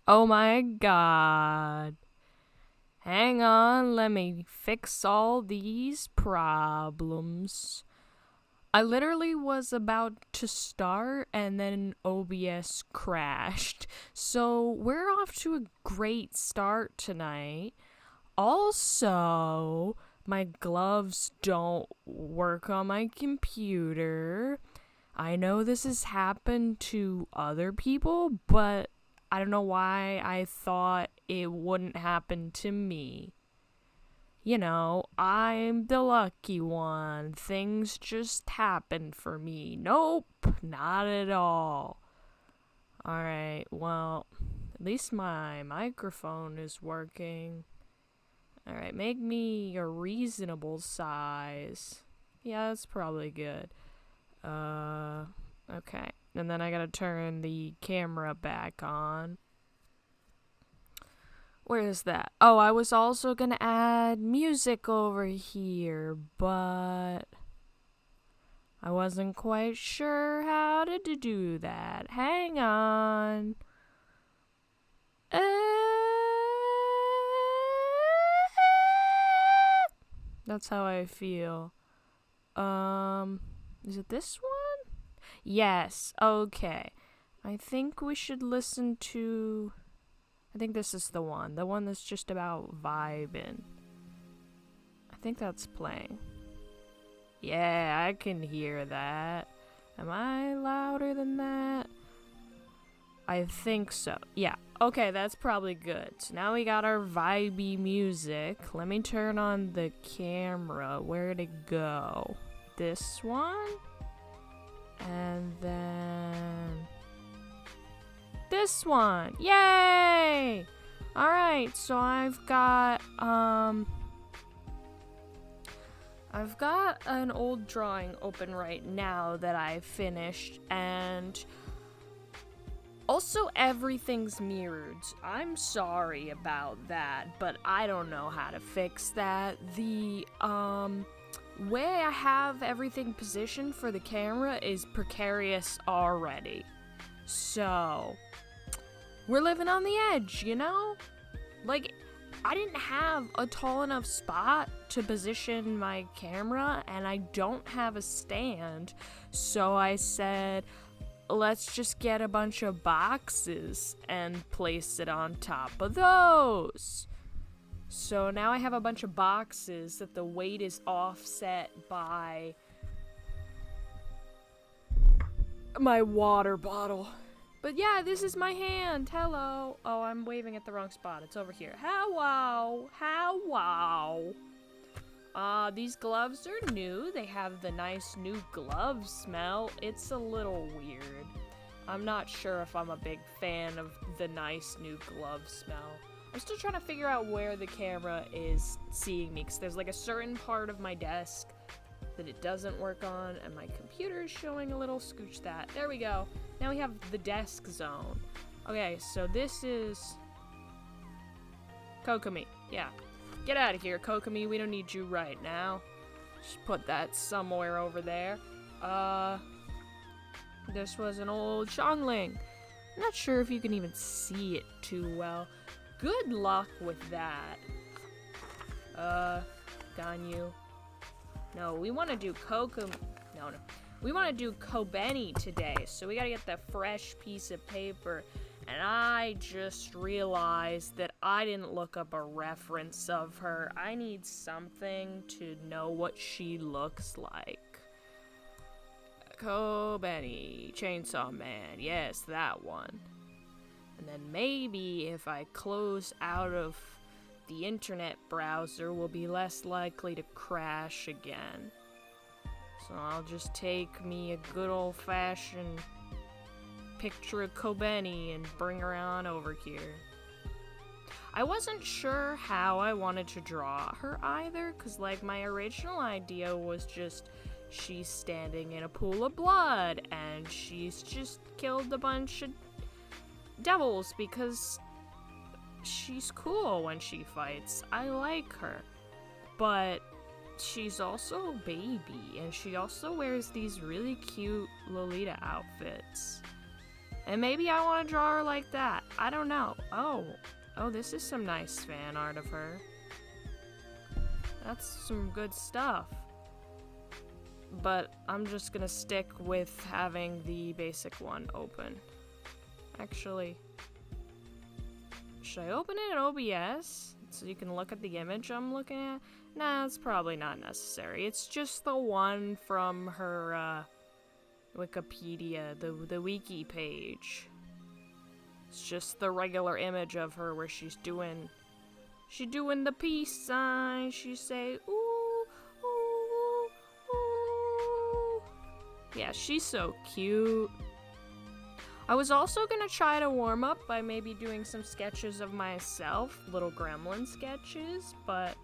Oh my god. Hang on, let me fix all these problems. I literally was about to start and then OBS crashed. So we're off to a great start tonight. Also, my gloves don't work on my computer. I know this has happened to other people, but I don't know why I thought it wouldn't happen to me. You know, I'm the lucky one. Things just happen for me. Nope, not at all. Alright, well, at least my microphone is working. Alright, make me a reasonable size. Yeah, that's probably good. Okay. And then I gotta turn the camera back on. Where is that? Oh, I was also gonna add music over here, but I wasn't quite sure how to do that. Hang on. That's how I feel. Is it this one? Yes, okay. I think we should listen to... I think this is the one that's just about vibing. I think that's playing. Yeah, I can hear that. Am I louder than that? I think so. Yeah, okay, that's probably good. So now we got our vibey music. Let me turn on the camera. Where'd it go? This one? And then... this one. Yay! Alright, so I've got an old drawing open right now that I finished, and also everything's mirrored. I'm sorry about that, but I don't know how to fix that. The way I have everything positioned for the camera is precarious already. So, we're living on the edge, you know? Like, I didn't have a tall enough spot to position my camera, and I don't have a stand, so I said, let's just get a bunch of boxes and place it on top of those. So now I have a bunch of boxes that the weight is offset by my water bottle. But yeah, this is my hand. Hello. Oh, I'm waving at the wrong spot. It's over here. Hello. Hello. These gloves are new. They have the nice new glove smell. It's a little weird. I'm not sure if I'm a big fan of the nice new glove smell. I'm still trying to figure out where the camera is seeing me, because there's like a certain part of my desk that it doesn't work on, and my computer is showing a little scooch that. There we go. Now we have the desk zone. Okay, so this is Kobeni. Yeah. Get out of here, Kobeni. We don't need you right now. Just put that somewhere over there. This was an old Shangling. I'm not sure if you can even see it too well. Good luck with that. Ganyu. No, we want to do No. We want to do Kobeni today, so we gotta get the fresh piece of paper. And I just realized that I didn't look up a reference of her. I need something to know what she looks like. Kobeni, Chainsaw Man, yes, that one. And then maybe if I close out of the internet browser, we'll be less likely to crash again. So I'll just take me a good old-fashioned picture of Kobeni and bring her on over here. I wasn't sure how I wanted to draw her either, because like my original idea was just she's standing in a pool of blood and she's just killed a bunch of devils because she's cool when she fights. I like her. But she's also a baby, and she also wears these really cute Lolita outfits. And maybe I want to draw her like that. I don't know. Oh, this is some nice fan art of her. That's some good stuff. But I'm just gonna stick with having the basic one open. Actually, should I open it in OBS so you can look at the image I'm looking at? Nah, it's probably not necessary. It's just the one from her Wikipedia, the wiki page. It's just the regular image of her where she's doing the peace sign. She say, ooh, ooh, ooh. Yeah, she's so cute. I was also gonna try to warm up by maybe doing some sketches of myself, little gremlin sketches, but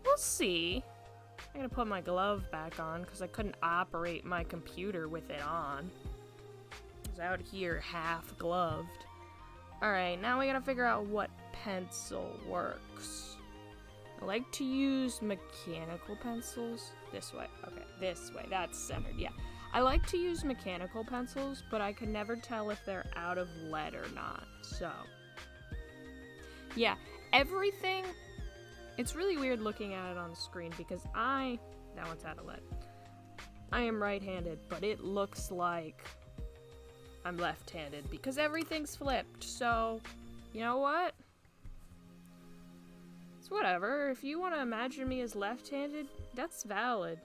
we'll see. I'm gonna put my glove back on because I couldn't operate my computer with it on. I was out here half gloved. Alright, now we gotta figure out what pencil works. I like to use mechanical pencils. This way. Okay, this way. That's centered, yeah. I like to use mechanical pencils, but I can never tell if they're out of lead or not, so. Yeah, everything, it's really weird looking at it on the screen because that one's out of lead. I am right-handed, but it looks like I'm left-handed because everything's flipped, so, you know what? It's whatever. If you want to imagine me as left-handed, that's valid.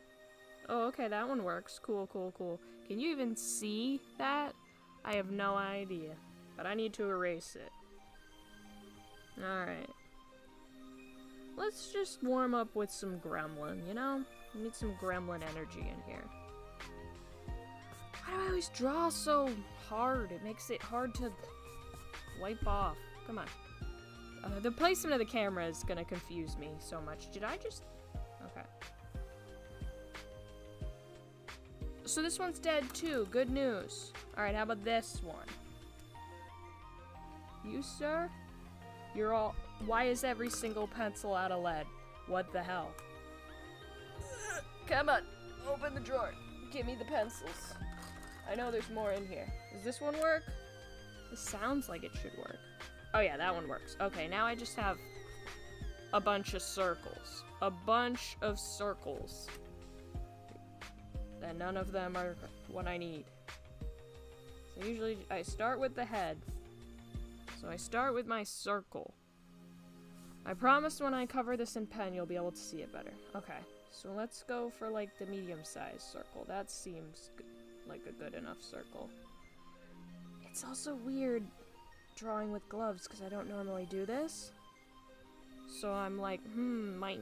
Oh, okay, that one works. Cool, cool, cool. Can you even see that? I have no idea, but I need to erase it. Alright. Let's just warm up with some gremlin, you know? We need some gremlin energy in here. Why do I always draw so hard? It makes it hard to wipe off. Come on. The placement of the camera is gonna confuse me so much. Did I just... Okay. So this one's dead too. Good news. Alright, how about this one? You, sir? You're all... Why is every single pencil out of lead? What the hell? Come on. Open the drawer. Give me the pencils. I know there's more in here. Does this one work? This sounds like it should work. Oh yeah, that one works. Okay, now I just have a bunch of circles. A bunch of circles. And none of them are what I need. So usually I start with the head. So I start with my circle. I promise when I cover this in pen, you'll be able to see it better. Okay, so let's go for like the medium-sized circle. That seems good, like a good enough circle. It's also weird drawing with gloves because I don't normally do this. So I'm like, my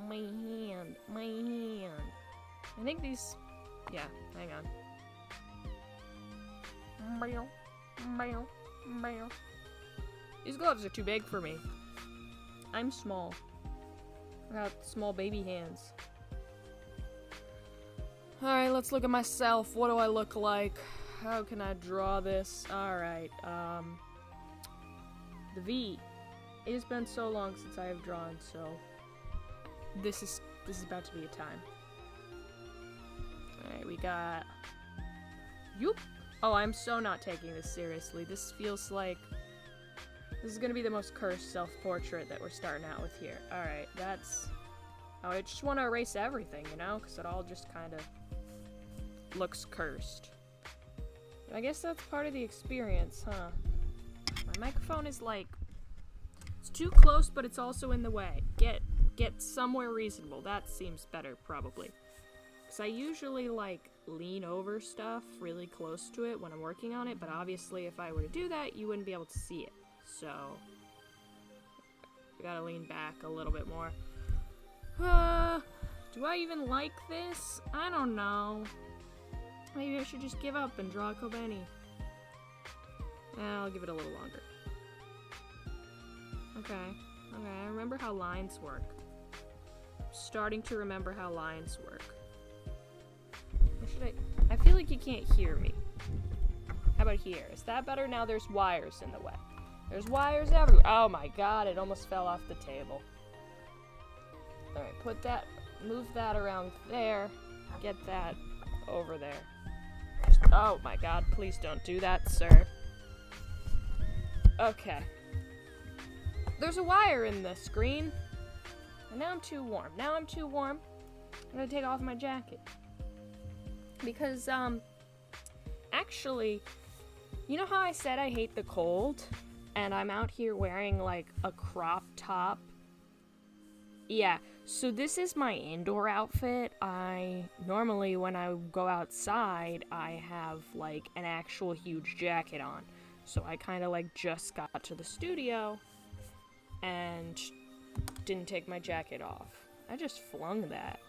hand. I think these, yeah, hang on. These gloves are too big for me. I'm small. I got small baby hands. Alright, let's look at myself. What do I look like? How can I draw this? Alright, the V. It has been so long since I have drawn, so this is about to be a time. Alright, we got... Yoop! Oh, I'm so not taking this seriously. This feels like This is gonna be the most cursed self-portrait that we're starting out with here. Alright, that's... Oh, I just want to erase everything, you know? Because it all just kind of looks cursed. I guess that's part of the experience, huh? My microphone is like... It's too close, but it's also in the way. Get somewhere reasonable. That seems better, probably. Because I usually, like, lean over stuff really close to it when I'm working on it, but obviously if I were to do that, you wouldn't be able to see it. So... I gotta lean back a little bit more. Do I even like this? I don't know. Maybe I should just give up and draw Kobeni. I'll give it a little longer. Okay, I remember how lines work. I'm starting to remember how lines work. Or should I feel like you can't hear me. How about here? Is that better? Now there's wires in the way. There's wires everywhere. Oh my god, it almost fell off the table. Alright, move that around there. Get that over there. Oh my god, please don't do that, sir. Okay. There's a wire in the screen. And now I'm too warm. I'm gonna take off my jacket. Because, actually, you know how I said I hate the cold? And I'm out here wearing, like, a crop top? Yeah, so this is my indoor outfit. Normally when I go outside, I have, like, an actual huge jacket on. So I kind of, like, just got to the studio and didn't take my jacket off. I just flung that.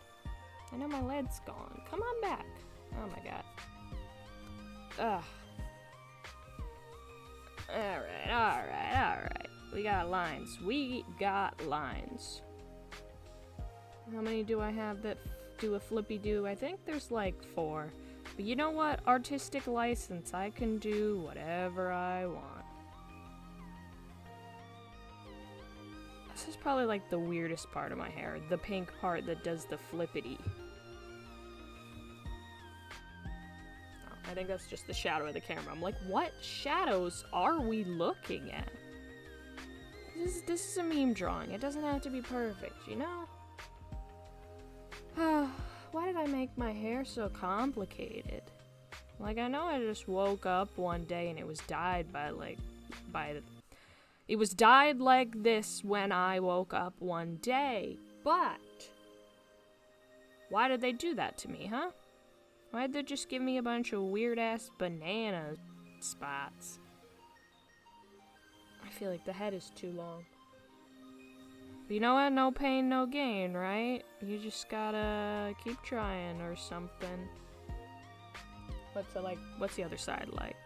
I know my lead's gone. Come on back. Oh my god. Ugh. Alright. We got lines. How many do I have that do a flippy do? I think there's like 4. But you know what? Artistic license. I can do whatever I want. This is probably like the weirdest part of my hair. The pink part that does the flippity. Oh, I think that's just the shadow of the camera. I'm like, what shadows are we looking at? This is a meme drawing. It doesn't have to be perfect, you know? Why did I make my hair so complicated? Like, I know I just woke up one day and it was dyed it was dyed like this when I woke up one day, but why did they do that to me, huh? Why'd they just give me a bunch of weird-ass banana spots? I feel like the head is too long. But you know what? No pain, no gain, right? You just gotta keep trying or something. What's the other side like?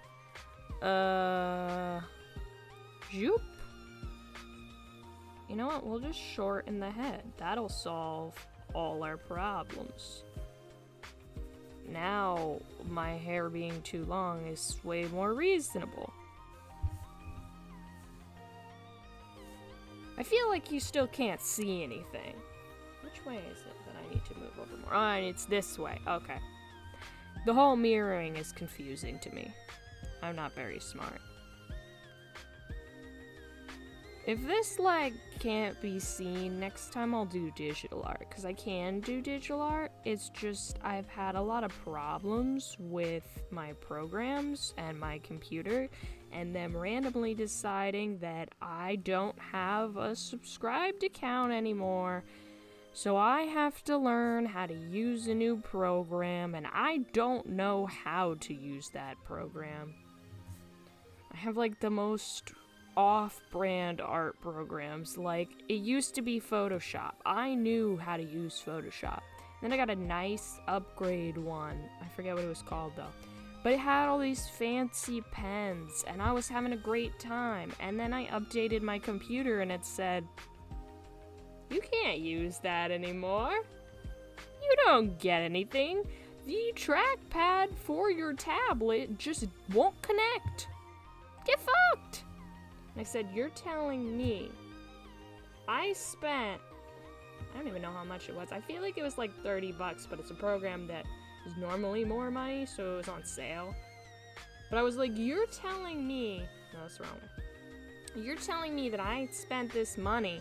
Zoop? You know what? We'll just shorten the head. That'll solve all our problems. Now, my hair being too long is way more reasonable. I feel like you still can't see anything. Which way is it that I need to move over more? Oh, it's this way. Okay. The whole mirroring is confusing to me. I'm not very smart. If this, like, can't be seen, next time I'll do digital art. Because I can do digital art. It's just I've had a lot of problems with my programs and my computer. And them randomly deciding that I don't have a subscribed account anymore. So I have to learn how to use a new program, and I don't know how to use that program. I have like the most off-brand art programs. Like, it used to be Photoshop. I knew how to use Photoshop. Then I got a nice upgrade one. I forget what it was called though. But it had all these fancy pens, and I was having a great time. And then I updated my computer, and it said, "You can't use that anymore. You don't get anything. The trackpad for your tablet just won't connect. Get fucked." And I said, "You're telling me I don't even know how much it was. I feel like it was like $30, but it's a program that is normally more money, so it was on sale. But I was like, you're telling me..." No, that's the wrong way. You're telling me that I spent this money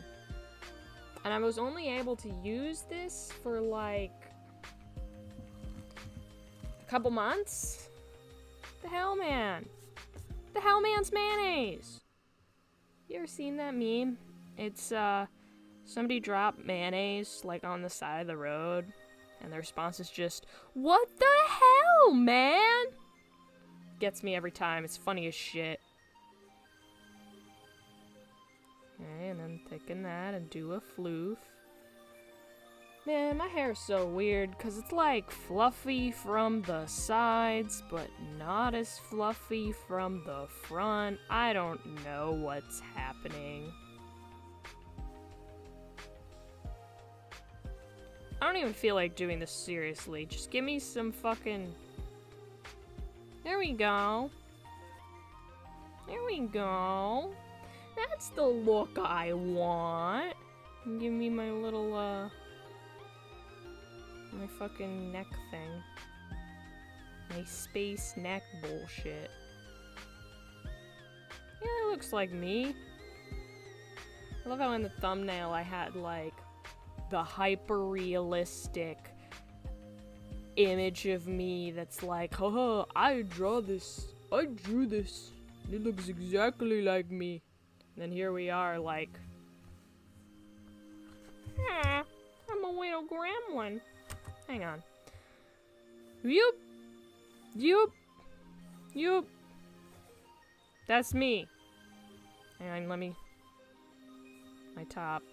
and I was only able to use this for like a couple months? The hell, man? The hell, man's mayonnaise? You ever seen that meme? It's somebody dropped mayonnaise like on the side of the road and the response is just, "What the hell, man?" Gets me every time. It's funny as shit. Okay, and then thicken that and do a floof. Man, my hair is so weird because it's like fluffy from the sides, but not as fluffy from the front. I don't know what's happening. I don't even feel like doing this seriously. Just give me some fucking... There we go. There we go. That's the look I want. Give me my little, my fucking neck thing. My space neck bullshit. Yeah, it looks like me. I love how in the thumbnail I had, like, the hyper-realistic image of me that's like, haha, I drew this. It looks exactly like me. And then here we are, like, I'm a little gremlin. Hang on. Yup. That's me. Hang on, let me... My top.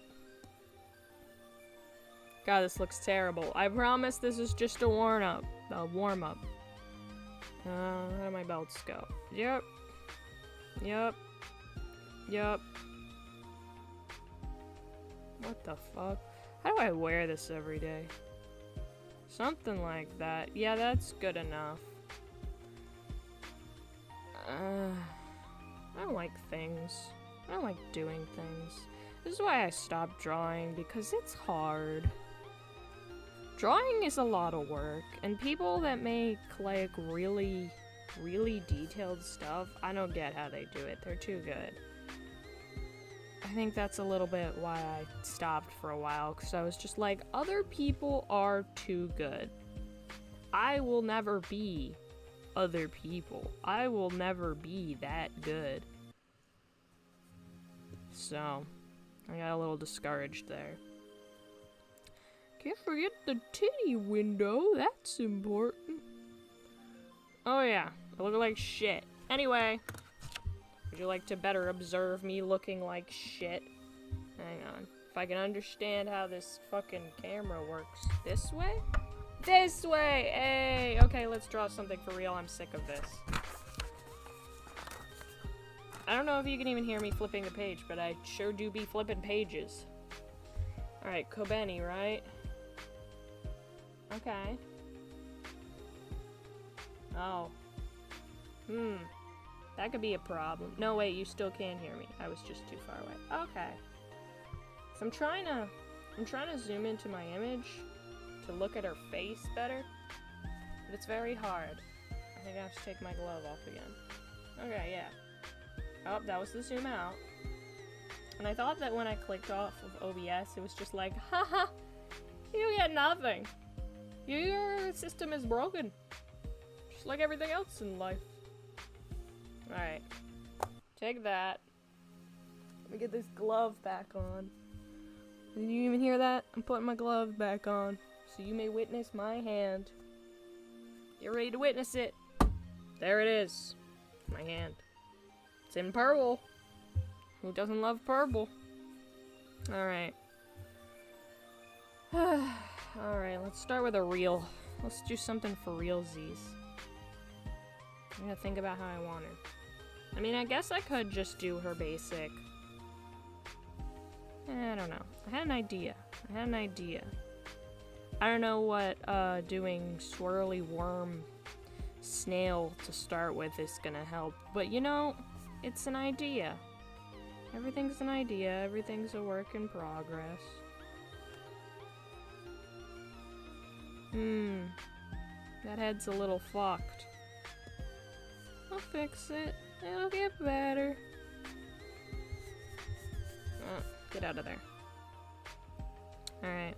God, this looks terrible. I promise this is just a warm-up. How do my belts go? Yep. What the fuck? How do I wear this every day? Something like that. Yeah, that's good enough. I don't like things. I don't like doing things. This is why I stopped drawing, because it's hard. Drawing is a lot of work, and people that make, like, really detailed stuff, I don't get how they do it. They're too good. I think that's a little bit why I stopped for a while, because I was just like, other people are too good. I will never be other people. I will never be that good. So, I got a little discouraged there. Can't forget the titty window, that's important. Oh yeah, I look like shit. Anyway, would you like to better observe me looking like shit? Hang on. If I can understand how this fucking camera works. This way? This way! Hey! Okay, let's draw something for real. I'm sick of this. I don't know if you can even hear me flipping the page, but I sure do be flipping pages. Alright, Kobeni, right? Okay. Oh. That could be a problem. No, wait, you still can't hear me. I was just too far away. Okay. So I'm trying to zoom into my image to look at her face better, but it's very hard. I think I have to take my glove off again. Okay, yeah. Oh, that was the zoom out. And I thought that when I clicked off of OBS, it was just like, haha, you get nothing. Your system is broken. Just like everything else in life. Alright. Take that. Let me get this glove back on. Did you even hear that? I'm putting my glove back on, so you may witness my hand. Get ready to witness it. There it is. My hand. It's in purple. Who doesn't love purple? Alright. Alright, let's start with a real. Let's do something for realsies. I'm gonna think about how I want her. I mean, I guess I could just do her basic. I don't know. I had an idea. I don't know what doing swirly worm snail to start with is gonna help, but you know, it's an idea. Everything's an idea. Everything's a work in progress. That head's a little fucked. I'll fix it. It'll get better. Get out of there. Alright.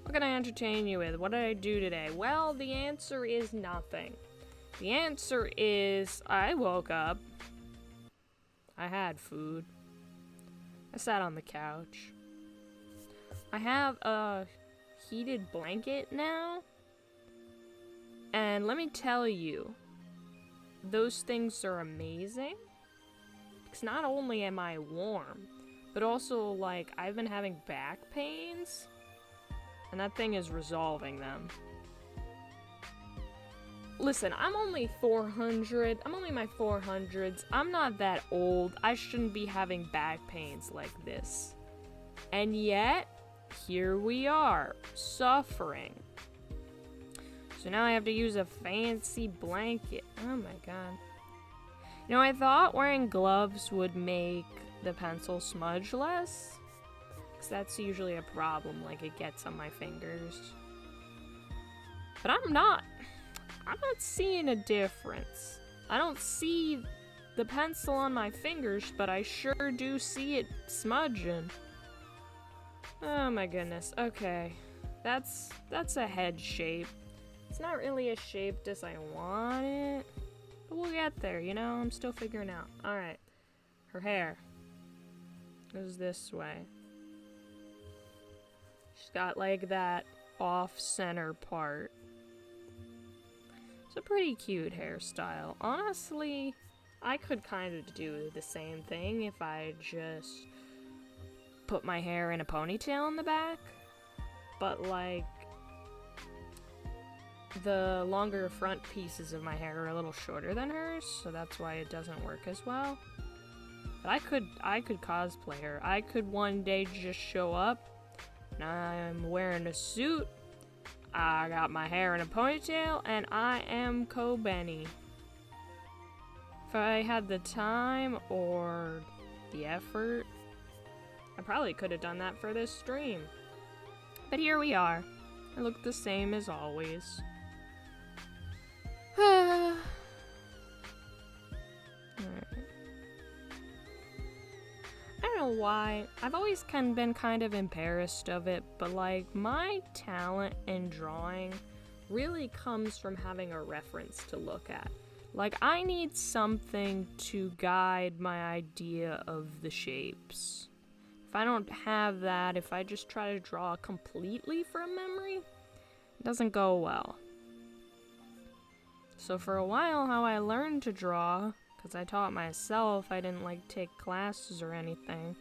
What can I entertain you with? What did I do today? Well, the answer is nothing. The answer is I woke up. I had food. I sat on the couch. I have a heated blanket now. And let me tell you, those things are amazing. Because not only am I warm, but also, like, I've been having back pains. And that thing is resolving them. Listen, I'm only 400. I'm only my 400s. I'm not that old. I shouldn't be having back pains like this. And yet, here we are, suffering. So now I have to use a fancy blanket. Oh my god. You know, I thought wearing gloves would make the pencil smudge less. Because that's usually a problem, like it gets on my fingers. But I'm not seeing a difference. I don't see the pencil on my fingers, but I sure do see it smudging. Oh my goodness. Okay. That's a head shape. It's not really as shaped as I want it. But we'll get there, you know? I'm still figuring out. Alright. Her hair goes this way. She's got like that off-center part. It's a pretty cute hairstyle. Honestly, I could kind of do the same thing if I just put my hair in a ponytail in the back. But like, the longer front pieces of my hair are a little shorter than hers, so that's why it doesn't work as well. But I could cosplay her. I could one day just show up, and I'm wearing a suit, I got my hair in a ponytail, and I am Kobeni. If I had the time or the effort, I probably could have done that for this stream. But here we are. I look the same as always. Alright. I don't know why. I've always been kind of embarrassed of it, but like, my talent in drawing really comes from having a reference to look at. Like, I need something to guide my idea of the shapes. If I don't have that, if I just try to draw completely from memory, it doesn't go well. So for a while, how I learned to draw, because I taught myself, I didn't like take classes or anything.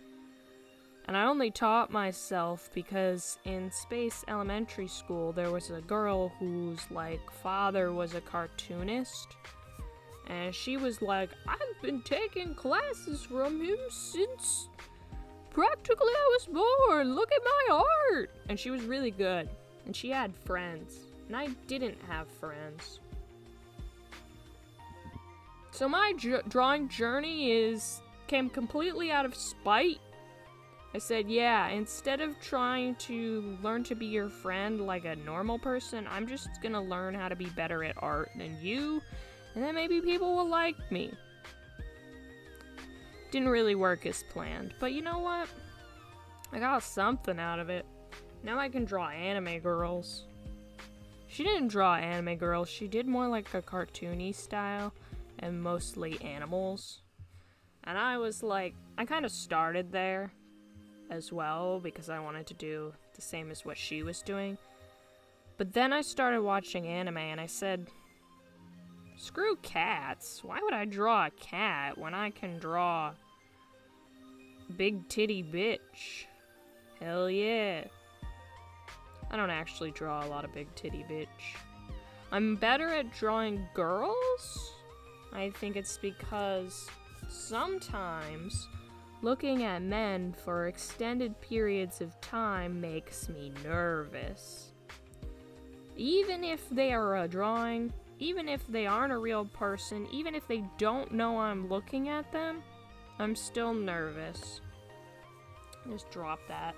And I only taught myself because in Space Elementary School, there was a girl whose like father was a cartoonist. And she was like, I've been taking classes from him since practically I was born. Look at my art. And she was really good. And she had friends. And I didn't have friends. So my drawing journey came completely out of spite. I said, yeah, instead of trying to learn to be your friend like a normal person, I'm just gonna learn how to be better at art than you, and then maybe people will like me. Didn't really work as planned, but you know what? I got something out of it. Now I can draw anime girls. She didn't draw anime girls, she did more like a cartoony style. And mostly animals. And I was like, I kind of started there as well because I wanted to do the same as what she was doing. But then I started watching anime and I said, screw cats. Why would I draw a cat when I can draw big titty bitch? Hell yeah. I don't actually draw a lot of big titty bitch. I'm better at drawing girls. I think it's because sometimes looking at men for extended periods of time makes me nervous. Even if they are a drawing, even if they aren't a real person, even if they don't know I'm looking at them, I'm still nervous. Just drop that.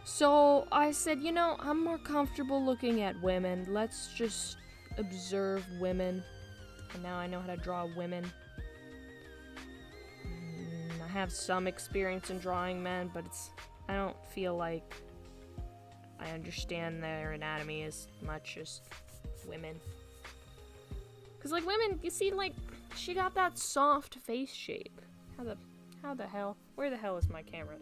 So I said, you know, I'm more comfortable looking at women. Let's just observe women. And now I know how to draw women. I have some experience in drawing men, but I don't feel like I understand their anatomy as much as women. Because, like, women, you see, like, she got that soft face shape. How the hell? Where the hell is my camera?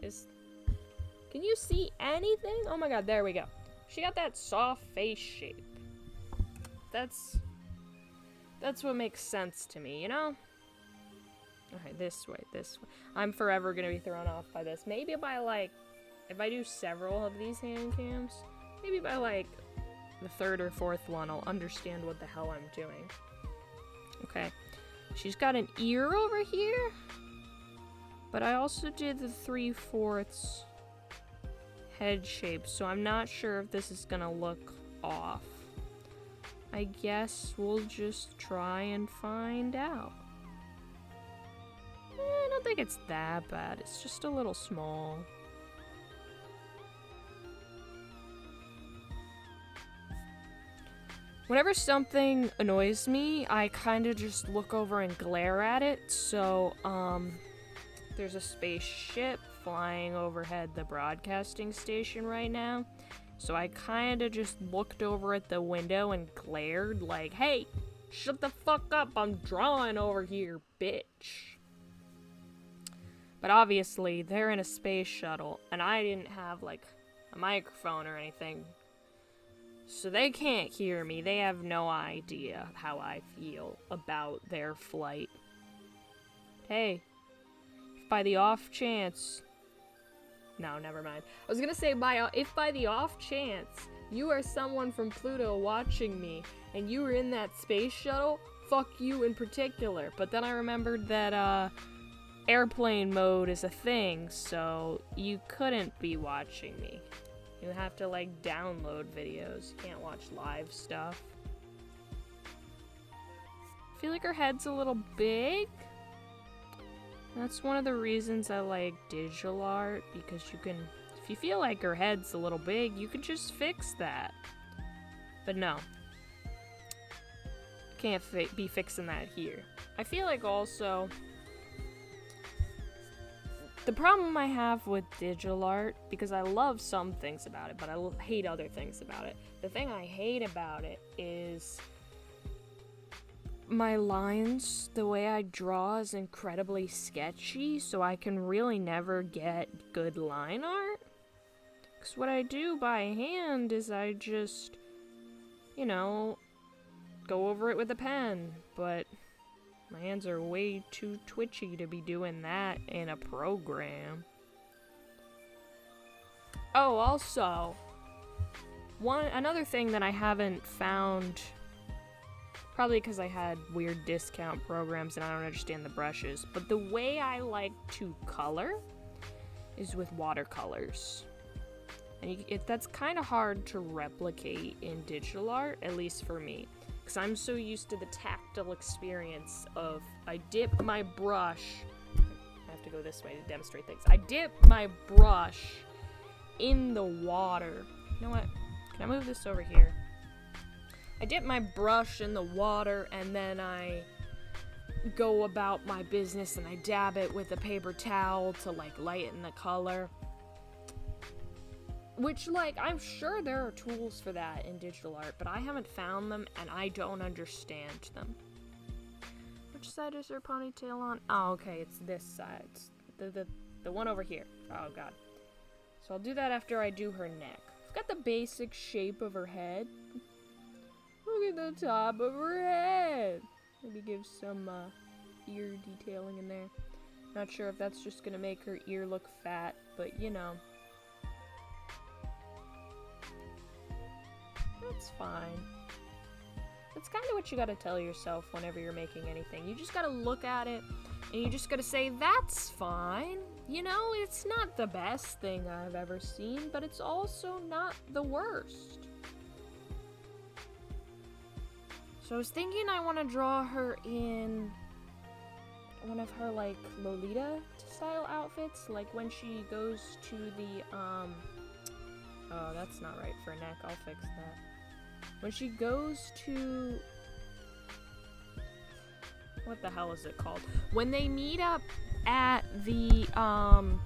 Can you see anything? Oh my god, there we go. She got that soft face shape. That's what makes sense to me, you know? Okay, this way. I'm forever gonna be thrown off by this. Maybe by, like, if I do several of these hand cams, maybe by, like, the third or fourth one, I'll understand what the hell I'm doing. Okay. She's got an ear over here, but I also did the 3/4 head shape, so I'm not sure if this is gonna look off. I guess we'll just try and find out. I don't think it's that bad. It's just a little small. Whenever something annoys me, I kind of just look over and glare at it. So, there's a spaceship flying overhead the broadcasting station right now. So I kind of just looked over at the window and glared like, hey, shut the fuck up, I'm drawing over here, bitch. But obviously, they're in a space shuttle, and I didn't have, like, a microphone or anything. So they can't hear me. They have no idea how I feel about their flight. Hey, if by the off chance... No, never mind. I was gonna say, if by the off chance you are someone from Pluto watching me, and you were in that space shuttle, fuck you in particular. But then I remembered that, airplane mode is a thing, so you couldn't be watching me. You have to, like, download videos. You can't watch live stuff. I feel like her head's a little big. That's one of the reasons I like digital art, because you can, if you feel like her head's a little big, you could just fix that. But no. Can't be fixing that here. I feel like also... The problem I have with digital art, because I love some things about it, but I hate other things about it. The thing I hate about it is my lines, the way I draw is incredibly sketchy, so I can really never get good line art. Because what I do by hand is I just, you know, go over it with a pen, but... My hands are way too twitchy to be doing that in a program. Oh, also, another thing that I haven't found, probably because I had weird discount programs and I don't understand the brushes, but the way I like to color is with watercolors. And that's kind of hard to replicate in digital art, at least for me. Because I'm so used to the tactile experience of I dip my brush. I have to go this way to demonstrate things. I dip my brush in the water. You know what? Can I move this over here? I dip my brush in the water and then I go about my business and I dab it with a paper towel to, like, lighten the color. Which, like, I'm sure there are tools for that in digital art, but I haven't found them, and I don't understand them. Which side is her ponytail on? Oh, okay, it's this side. It's the one over here. Oh, God. So I'll do that after I do her neck. I've got the basic shape of her head. Look at the top of her head. Maybe give some, ear detailing in there. Not sure if that's just gonna make her ear look fat, but, you know. That's fine. That's kind of what you gotta tell yourself whenever you're making anything. You just gotta look at it, and you just gotta say, that's fine. You know, it's not the best thing I've ever seen, but it's also not the worst. So I was thinking I want to draw her in one of her, like, Lolita-style outfits, like when she goes to the, oh, that's not right for a neck, I'll fix that. When she goes to what the hell is it called? When they meet up at the, I'm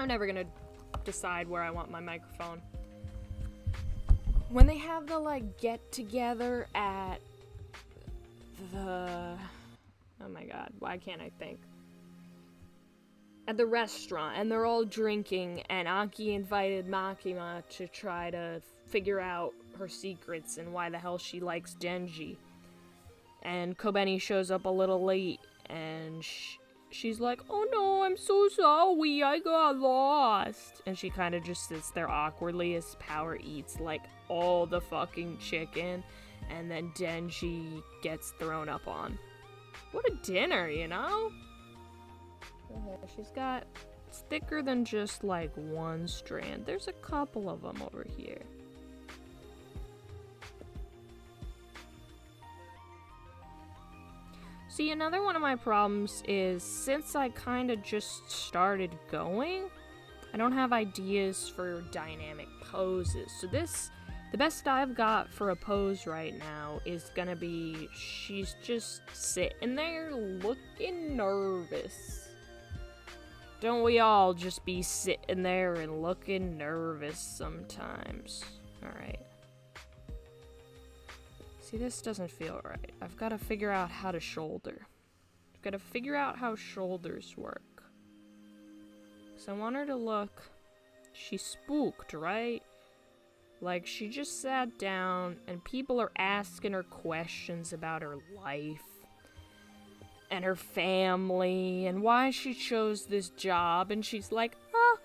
never gonna decide where I want my microphone. When they have the, like, get-together at the, oh my god, why can't I think? At the restaurant, and they're all drinking, and Aki invited Makima to try to figure out her secrets and why the hell she likes Denji. And Kobeni shows up a little late, and she's like, oh no, I'm so sorry, I got lost. And she kind of just sits there awkwardly as Power eats, like, all the fucking chicken, and then Denji gets thrown up on. What a dinner, you know? She's got, it's thicker than just, like, one strand. There's a couple of them over here. See, another one of my problems is, since I kind of just started going, I don't have ideas for dynamic poses. So the best I've got for a pose right now is gonna be, she's just sitting there looking nervous. Don't we all just be sitting there and looking nervous sometimes? Alright. See, this doesn't feel right. I've got to figure out how to shoulder. I've got to figure out how shoulders work. So I want her to look... She's spooked, right? Like, she just sat down and people are asking her questions about her life. And her family, and why she chose this job, and she's like, I'm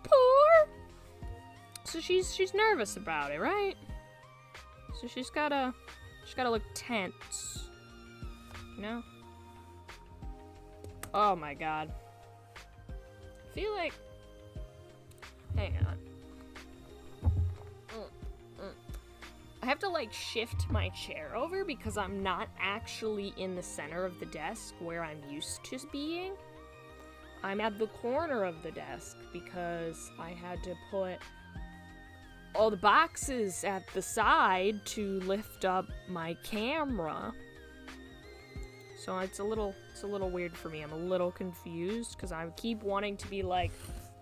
poor. So she's nervous about it, right? So she's gotta look tense, you know? Oh my god. I feel like, hang on. I have to, like, shift my chair over because I'm not actually in the center of the desk where I'm used to being. I'm at the corner of the desk because I had to put all the boxes at the side to lift up my camera. So it's a little weird for me. I'm a little confused because I keep wanting to be like,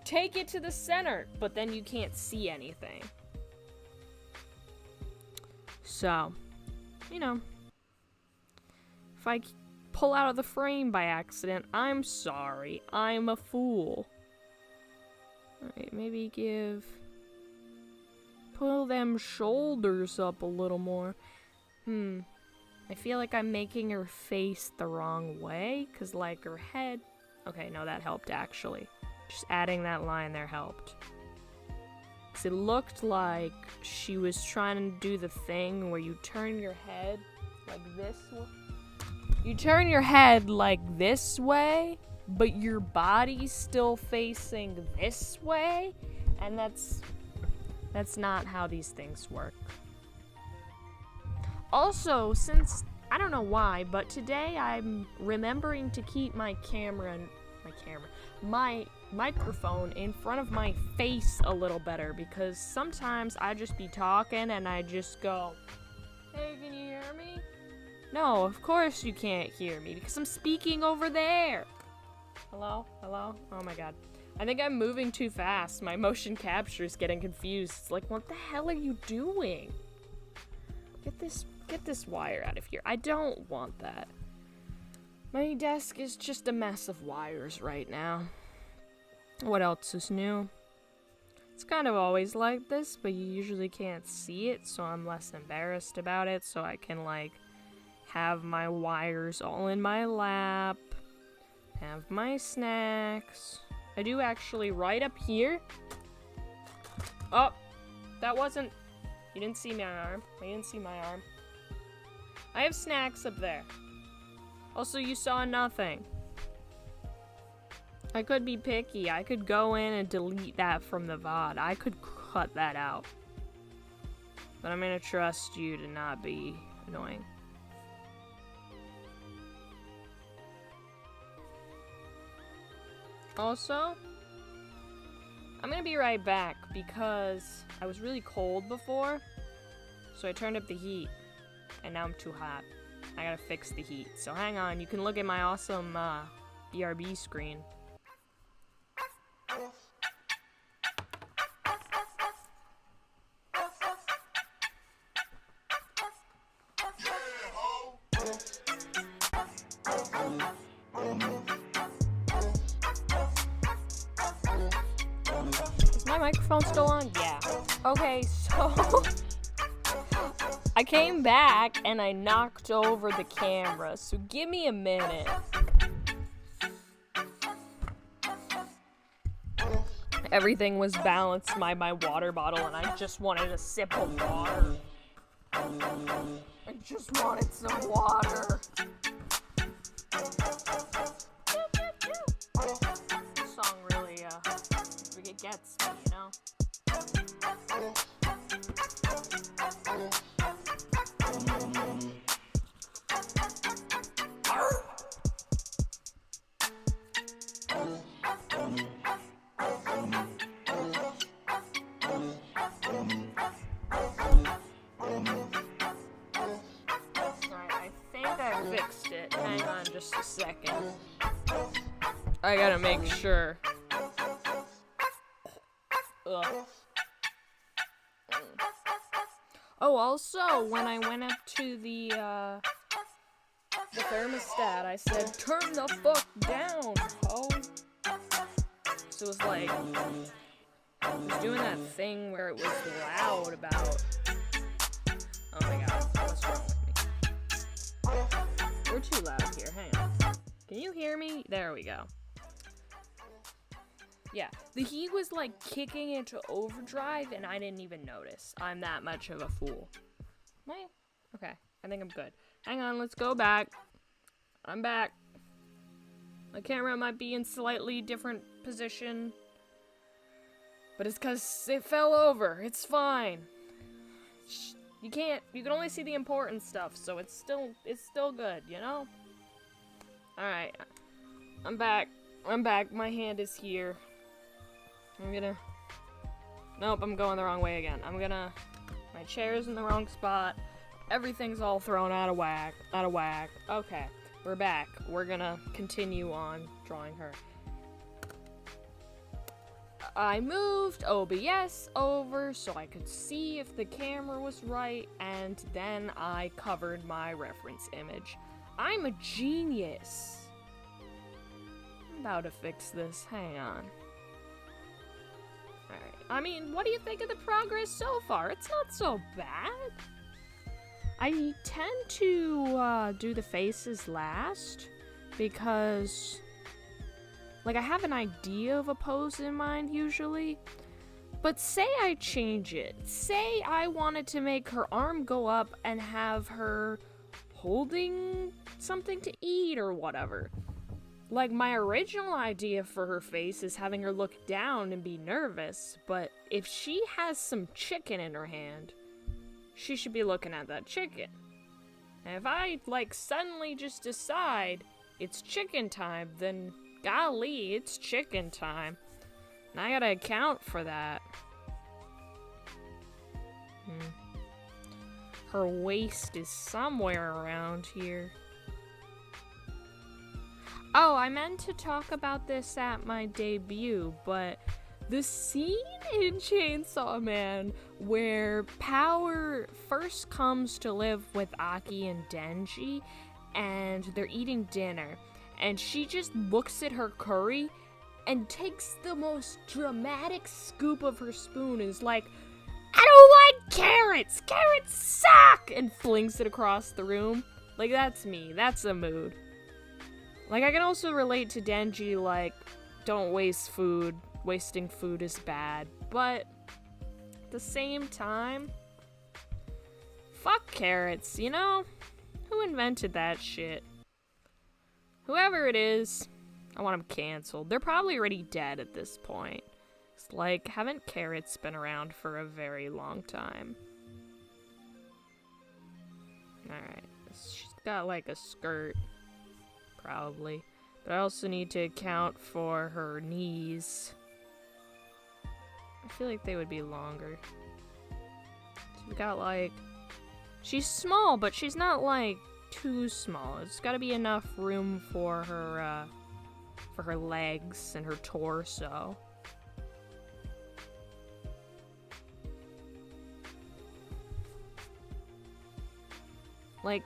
take it to the center, but then you can't see anything. So, you know, if I pull out of the frame by accident, I'm sorry. I'm a fool. Alright, maybe pull them shoulders up a little more. I feel like I'm making her face the wrong way, because, like, her head... Okay, no, that helped, actually. Just adding that line there helped. Because it looked like she was trying to do the thing where you turn your head like this way. You turn your head like this way, but your body's still facing this way, and that's not how these things work. Also, since, I don't know why, but today I'm remembering to keep my microphone in front of my face a little better, because sometimes I just be talking and I just go, hey, can you hear me? No, of course you can't hear me because I'm speaking over there. Hello? Hello? Oh my god. I think I'm moving too fast. My motion capture is getting confused. It's like, what the hell are you doing? Get this wire out of here. I don't want that. My desk is just a mess of wires right now. What else is new? It's kind of always like this, but you usually can't see it, so I'm less embarrassed about it, so I can, like, have my wires all in my lap, have my snacks. I do actually right up here. Oh, that wasn't, you didn't see my arm. I didn't see my arm. I have snacks up there. Also, you saw nothing. I could be picky. I could go in and delete that from the VOD. I could cut that out. But I'm gonna trust you to not be annoying. Also, I'm gonna be right back because I was really cold before, so I turned up the heat, and now I'm too hot. I gotta fix the heat. So hang on, you can look at my awesome BRB screen. Is my microphone still on? Yeah. Okay, so I came back and I knocked over the camera, so give me a minute. Everything was balanced by my water bottle, and I just wanted a sip of water. I just wanted some water. This song really, it gets me, you know? Fixed it. Hang on just a second. I gotta make sure. Ugh. Oh, also, when I went up to the thermostat, I said, turn the fuck down, ho. So it was like, it was doing that thing where it was loud about, oh my god, what's wrong with me? We're too loud here, hang on. Can you hear me? There we go. Yeah, the heat was like kicking into overdrive and I didn't even notice. I'm that much of a fool. Wait, okay, I think I'm good. Hang on, let's go back. I'm back. My camera might be in slightly different position, but it's because it fell over. It's fine. You can only see the important stuff, so it's still good, you know? Alright. I'm back. My hand is here. Nope, I'm going the wrong way again. My chair's in the wrong spot. Everything's all thrown out of whack. Okay, we're back. We're gonna continue on drawing her. I moved OBS over so I could see if the camera was right, and then I covered my reference image. I'm a genius. I'm about to fix this. Hang on. Alright. I mean, what do you think of the progress so far? It's not so bad. I tend to do the faces last because, like, I have an idea of a pose in mind usually, but say I change it. Say I wanted to make her arm go up and have her holding something to eat or whatever. Like, my original idea for her face is having her look down and be nervous, but if she has some chicken in her hand, she should be looking at that chicken. And if I, like, suddenly just decide it's chicken time, then golly, it's chicken time. And I gotta account for that. Her waist is somewhere around here. Oh, I meant to talk about this at my debut, but the scene in Chainsaw Man where Power first comes to live with Aki and Denji, and they're eating dinner, and she just looks at her curry and takes the most dramatic scoop of her spoon and is like, I don't like carrots! Carrots suck! And flings it across the room. Like, that's me. That's a mood. Like, I can also relate to Denji, like, don't waste food. Wasting food is bad. But at the same time, fuck carrots, you know? Who invented that shit? Whoever it is, I want them canceled. They're probably already dead at this point. It's like, haven't carrots been around for a very long time? Alright, she's got like a skirt, probably. But I also need to account for her knees. I feel like they would be longer. She's got like, she's small, but she's not like too small. It's gotta be enough room for her legs and her torso. Like,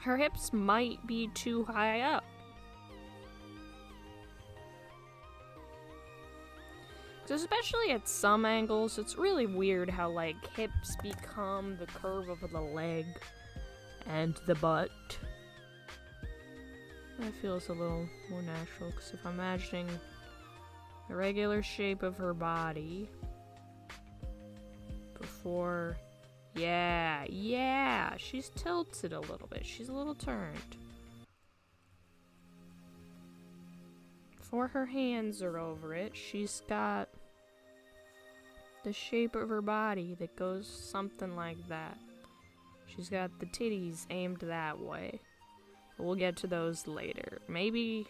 her hips might be too high up. So especially at some angles, it's really weird how, like, hips become the curve of the leg and the butt. That feels a little more natural, because if I'm imagining the regular shape of her body before... Yeah, she's tilted a little bit. She's a little turned. Before her hands are over it, she's got the shape of her body that goes something like that. She's got the titties aimed that way. We'll get to those later. Maybe...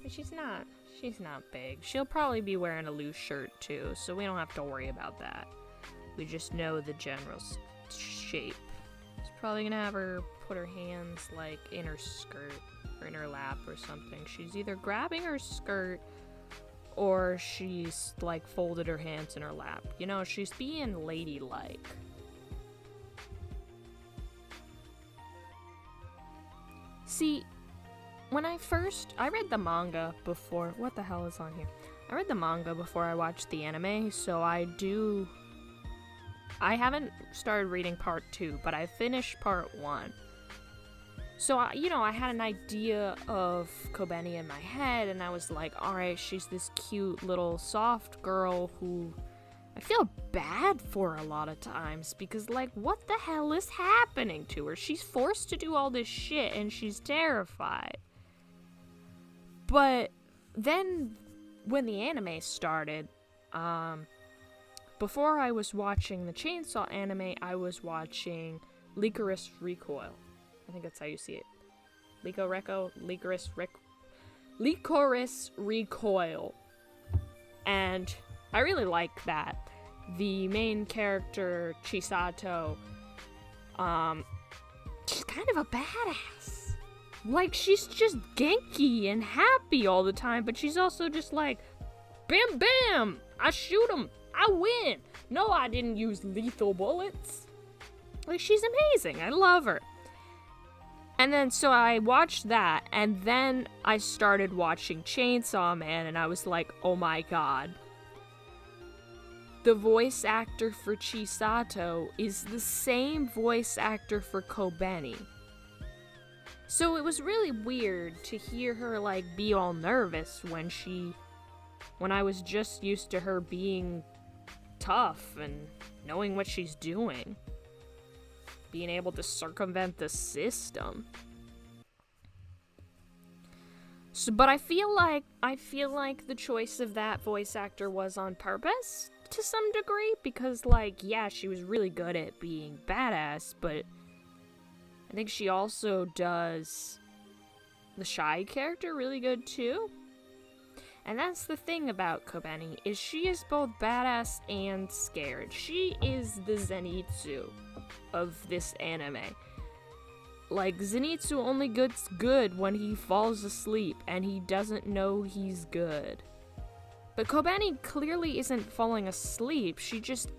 She's not big. She'll probably be wearing a loose shirt too, so we don't have to worry about that. We just know the general shape. It's probably gonna have her put her hands, like, in her skirt or in her lap or something. She's either grabbing her skirt or she's, like, folded her hands in her lap. You know, she's being ladylike. See, when I read the manga before... What the hell is on here? I read the manga before I watched the anime, so I haven't started reading part 2, but I finished part 1. So, I had an idea of Kobeni in my head, and I was like, alright, she's this cute little soft girl who I feel bad for a lot of times, because, like, what the hell is happening to her? She's forced to do all this shit, and she's terrified. But then, when the anime started, before I was watching the Chainsaw anime, I was watching Licorice Recoil. I think that's how you see it. Licorice Recoil. And I really like that. The main character, Chisato, she's kind of a badass. Like, she's just genki and happy all the time, but she's also just like, bam bam, I shoot him. I win! No, I didn't use lethal bullets. Like, she's amazing. I love her. And then, so I watched that, and then I started watching Chainsaw Man, and I was like, oh my god. The voice actor for Chisato is the same voice actor for Kobeni. So it was really weird to hear her, like, be all nervous when I was just used to her being tough and knowing what she's doing, being able to circumvent the system. So, but I feel like the choice of that voice actor was on purpose to some degree, because, like, yeah, she was really good at being badass, but I think she also does the shy character really good too. And that's the thing about Kobeni, is she is both badass and scared. She is the Zenitsu of this anime. Like, Zenitsu only gets good when he falls asleep and he doesn't know he's good. But Kobeni clearly isn't falling asleep, she just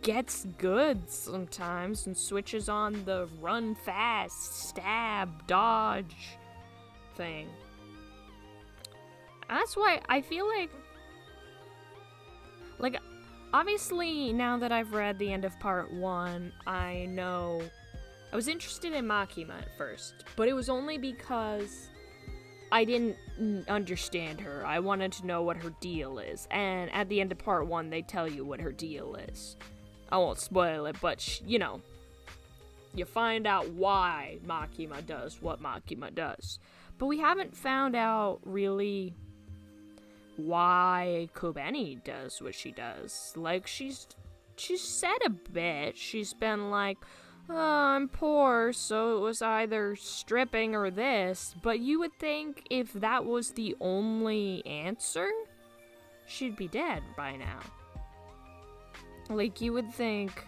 gets good sometimes and switches on the run fast, stab, dodge thing. That's why I feel like, obviously, now that I've read the end of part 1, I know I was interested in Makima at first, but it was only because I didn't understand her. I wanted to know what her deal is, and at the end of part 1, they tell you what her deal is. I won't spoil it, but, you find out why Makima does what Makima does. But we haven't found out, really, why Kobeni does what she does. Like, she's said a bit. She's been like, oh, I'm poor, so it was either stripping or this. But you would think if that was the only answer, she'd be dead by now. Like, you would think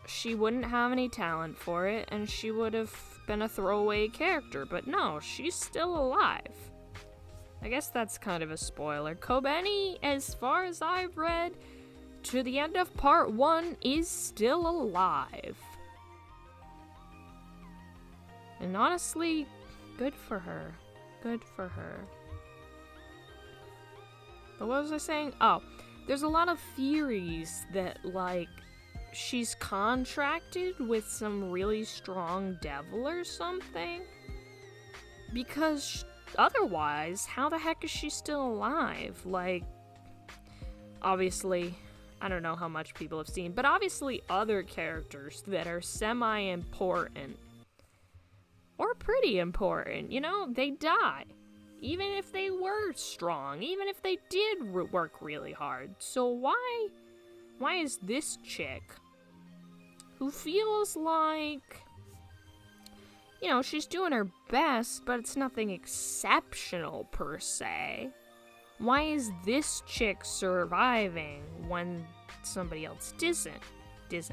she wouldn't have any talent for it, and she would have been a throwaway character. But no, she's still alive. I guess that's kind of a spoiler. Kobeni, as far as I've read, to the end of part 1, is still alive. And honestly, good for her. Good for her. But what was I saying? Oh, there's a lot of theories that, like, she's contracted with some really strong devil or something. Because otherwise, how the heck is she still alive? Like, obviously, I don't know how much people have seen, but obviously other characters that are semi-important, or pretty important, you know, they die. Even if they were strong, even if they did work really hard. So why is this chick, who feels like, you know, she's doing her best, but it's nothing exceptional per se, why is this chick surviving when somebody else didn't? Is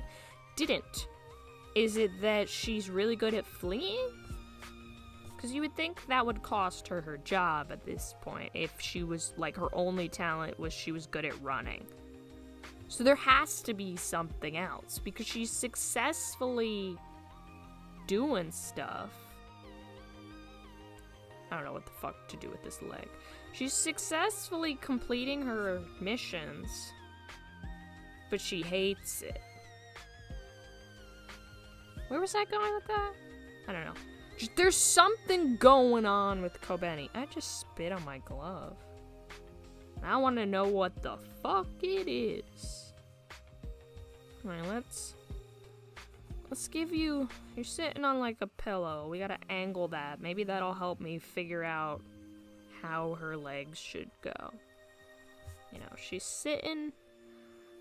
it that she's really good at fleeing? Because you would think that would cost her her job at this point if she was, like, her only talent was she was good at running. So there has to be something else, because she's successfully doing stuff. I don't know what the fuck to do with this leg. She's successfully completing her missions, but she hates it. Where was I going with that? I don't know. There's something going on with Kobeni. I just spit on my glove. I want to know what the fuck it is. Alright, let's give you... You're sitting on like a pillow. We gotta angle that. Maybe that'll help me figure out how her legs should go. You know, she's sitting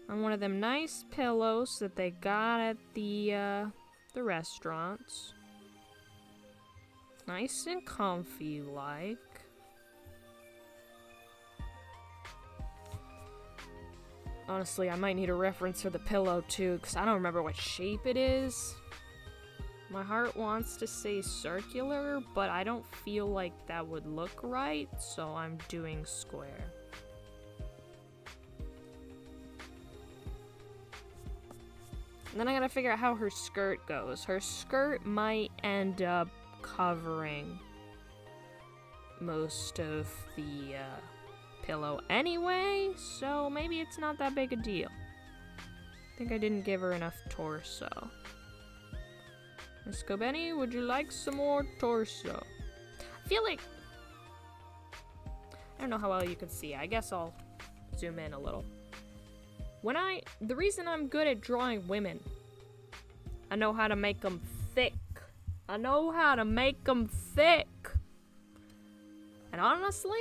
on one of them nice pillows that they got at the restaurants. Nice and comfy like. Honestly, I might need a reference for the pillow too, because I don't remember what shape it is. My heart wants to say circular, but I don't feel like that would look right, so I'm doing square. And then I gotta figure out how her skirt goes. Her skirt might end up covering most of the pillow anyway, so maybe it's not that big a deal. I think I didn't give her enough torso. Miss Kobeni, would you like some more torso? I feel like... I don't know how well you can see. I guess I'll zoom in a little. The reason I'm good at drawing women, I know how to make them thick. I know how to make them thick. And honestly,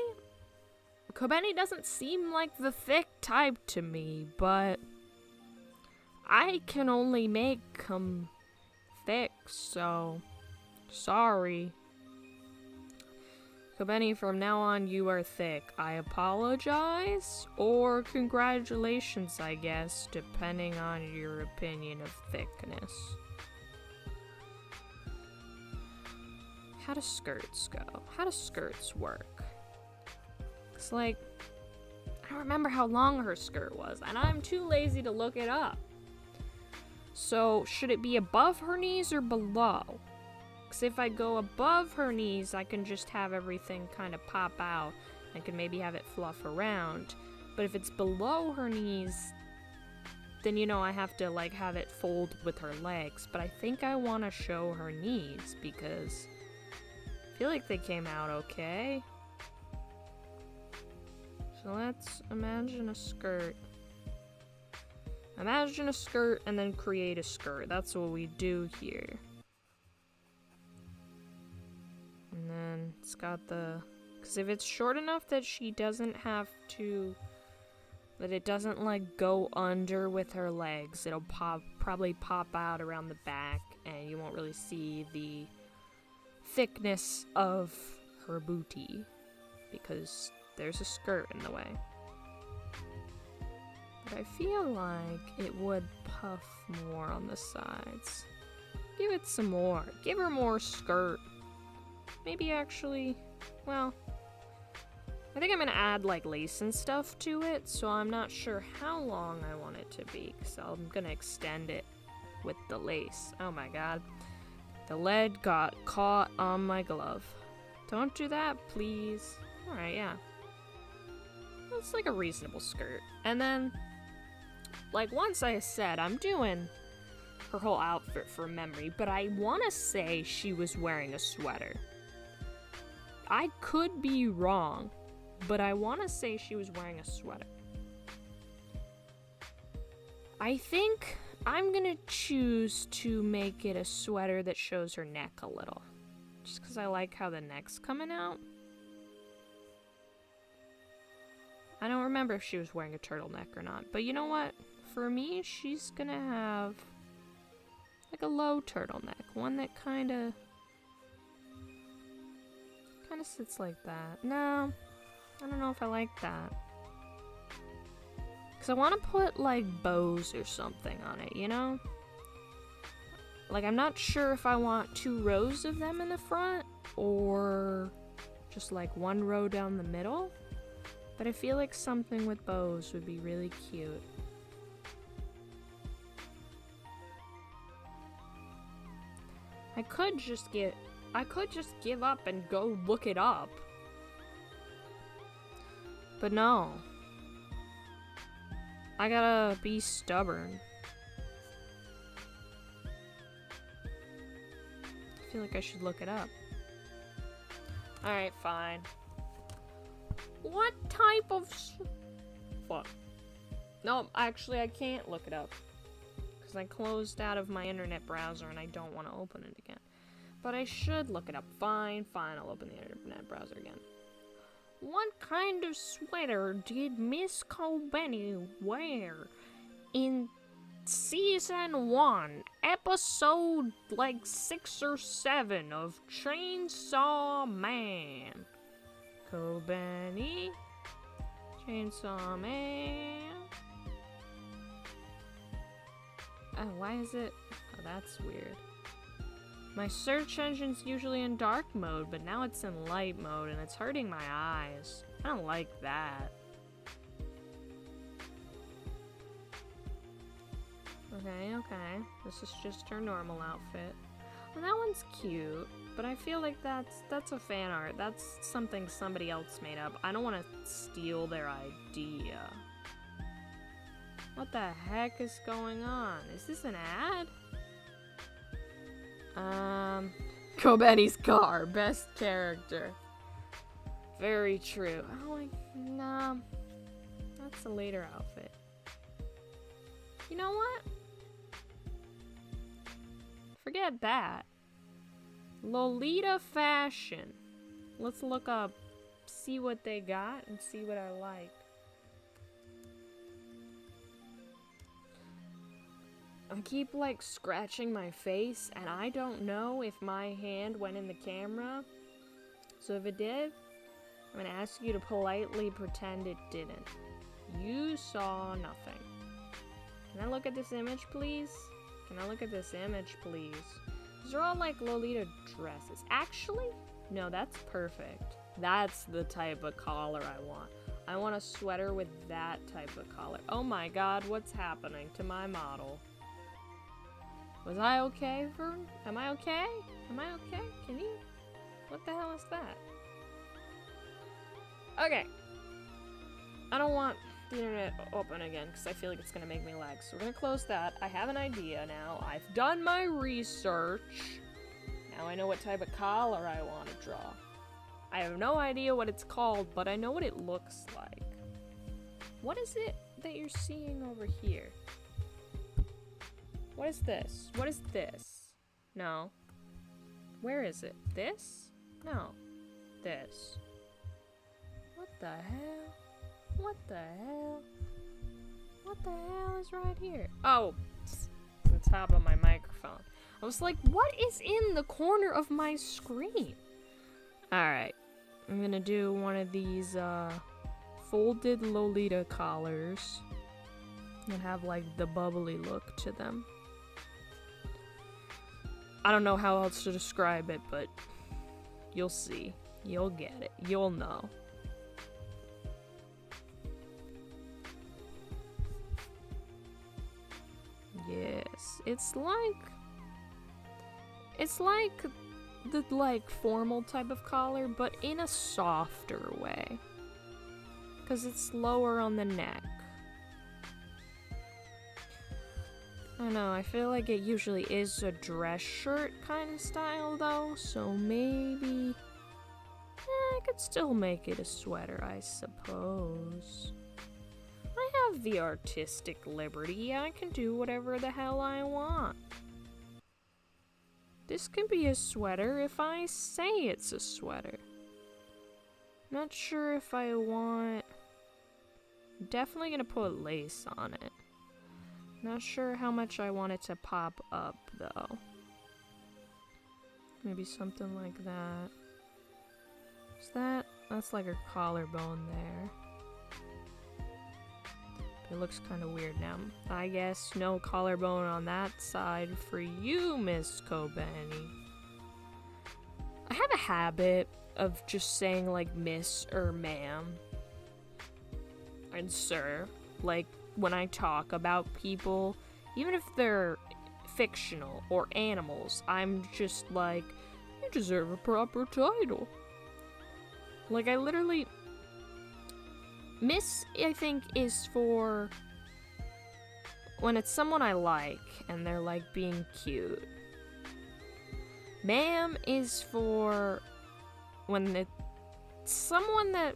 Kobeni doesn't seem like the thick type to me, but I can only make them thick, so sorry. Kobeni, from now on you are thick. I apologize, or congratulations, I guess, depending on your opinion of thickness. How do skirts go? How do skirts work? It's like, I don't remember how long her skirt was, and I'm too lazy to look it up. So, should it be above her knees or below? Because if I go above her knees, I can just have everything kind of pop out. I can maybe have it fluff around. But if it's below her knees, then, you know, I have to, like, have it fold with her legs. But I think I want to show her knees, because I feel like they came out okay. So let's imagine a skirt. Imagine a skirt and then create a skirt. That's what we do here. And then it's got the... Because if it's short enough that she doesn't have to... That it doesn't, like, go under with her legs, it'll probably pop out around the back, and you won't really see the thickness of her booty, because there's a skirt in the way. But I feel like it would puff more on the sides. Give it some more. Give her more skirt. Maybe actually, well, I think I'm gonna add like lace and stuff to it, so I'm not sure how long I want it to be, because I'm gonna extend it with the lace. Oh my god. The lead got caught on my glove. Don't do that, please. Alright, yeah. It's like a reasonable skirt. And then, like, once I said I'm doing her whole outfit for memory, but I want to say she was wearing a sweater. I could be wrong, but I want to say she was wearing a sweater. I think I'm gonna choose to make it a sweater that shows her neck a little. Just because I like how the neck's coming out. I don't remember if she was wearing a turtleneck or not, but you know what? For me, she's gonna have like a low turtleneck, one that kind of sits like that. No, I don't know if I like that. Because I want to put like bows or something on it, you know? Like, I'm not sure if I want 2 rows of them in the front or just like 1 row down the middle. But I feel like something with bows would be really cute. I could just give up and go look it up. But no. I gotta be stubborn. I feel like I should look it up. Alright, fine. What type of fuck? No, actually I can't look it up. Because I closed out of my internet browser and I don't want to open it again. But I should look it up. Fine, I'll open the internet browser again. What kind of sweater did Miss Kobeni wear in Season 1, Episode like 6 or 7 of Chainsaw Man? Kobeni, Chainsaw Man. Oh, why is it? Oh, that's weird. My search engine's usually in dark mode, but now it's in light mode and it's hurting my eyes. I don't like that. Okay. This is just her normal outfit. Well, that one's cute, but I feel like that's a fan art. That's something somebody else made up. I don't want to steal their idea. What the heck is going on? Is this an ad? Kobeni's car, best character. Very true. Oh, nah. That's a later outfit. You know what? Forget that. Lolita fashion. Let's look up, see what they got, and see what I like. I keep like scratching my face and I don't know if my hand went in the camera. So if it did, I'm gonna ask you to politely pretend it didn't. You saw nothing. Can I look at this image, please? Can I look at this image, please? These are all like Lolita dresses. Actually, no, that's perfect. That's the type of collar I want. I want a sweater with that type of collar. Oh my god, what's happening to my model? Was I okay for... Am I okay? Am I okay? Can you... What the hell is that? Okay. I don't want the internet open again because I feel like it's going to make me lag. So we're going to close that. I have an idea now. I've done my research. Now I know what type of collar I want to draw. I have no idea what it's called, but I know what it looks like. What is it that you're seeing over here? What is this? What is this? No. Where is it? This? No. This. What the hell? What the hell? What the hell is right here? Oh, it's the top of my microphone. I was like, what is in the corner of my screen? Alright. I'm gonna do one of these, folded Lolita collars. and have like the bubbly look to them. I don't know how else to describe it, but you'll see. You'll get it. You'll know. Yes, it's like the like formal type of collar, but in a softer way. 'Cause it's lower on the neck. I don't know, I feel like it usually is a dress shirt kind of style though, so maybe I could still make it a sweater, I suppose. I have the artistic liberty, I can do whatever the hell I want. This can be a sweater if I say it's a sweater. Not sure if I want... Definitely gonna put lace on it. Not sure how much I want it to pop up though. Maybe something like that. Is that? That's like a collarbone there. It looks kind of weird now. I guess no collarbone on that side for you, Miss Kobeni. I have a habit of just saying like miss or ma'am and sir. Like when I talk about people, even if they're fictional or animals, I'm just like, you deserve a proper title. Like I literally... Miss, I think, is for when it's someone I like and they're like being cute. Ma'am is for when it's someone that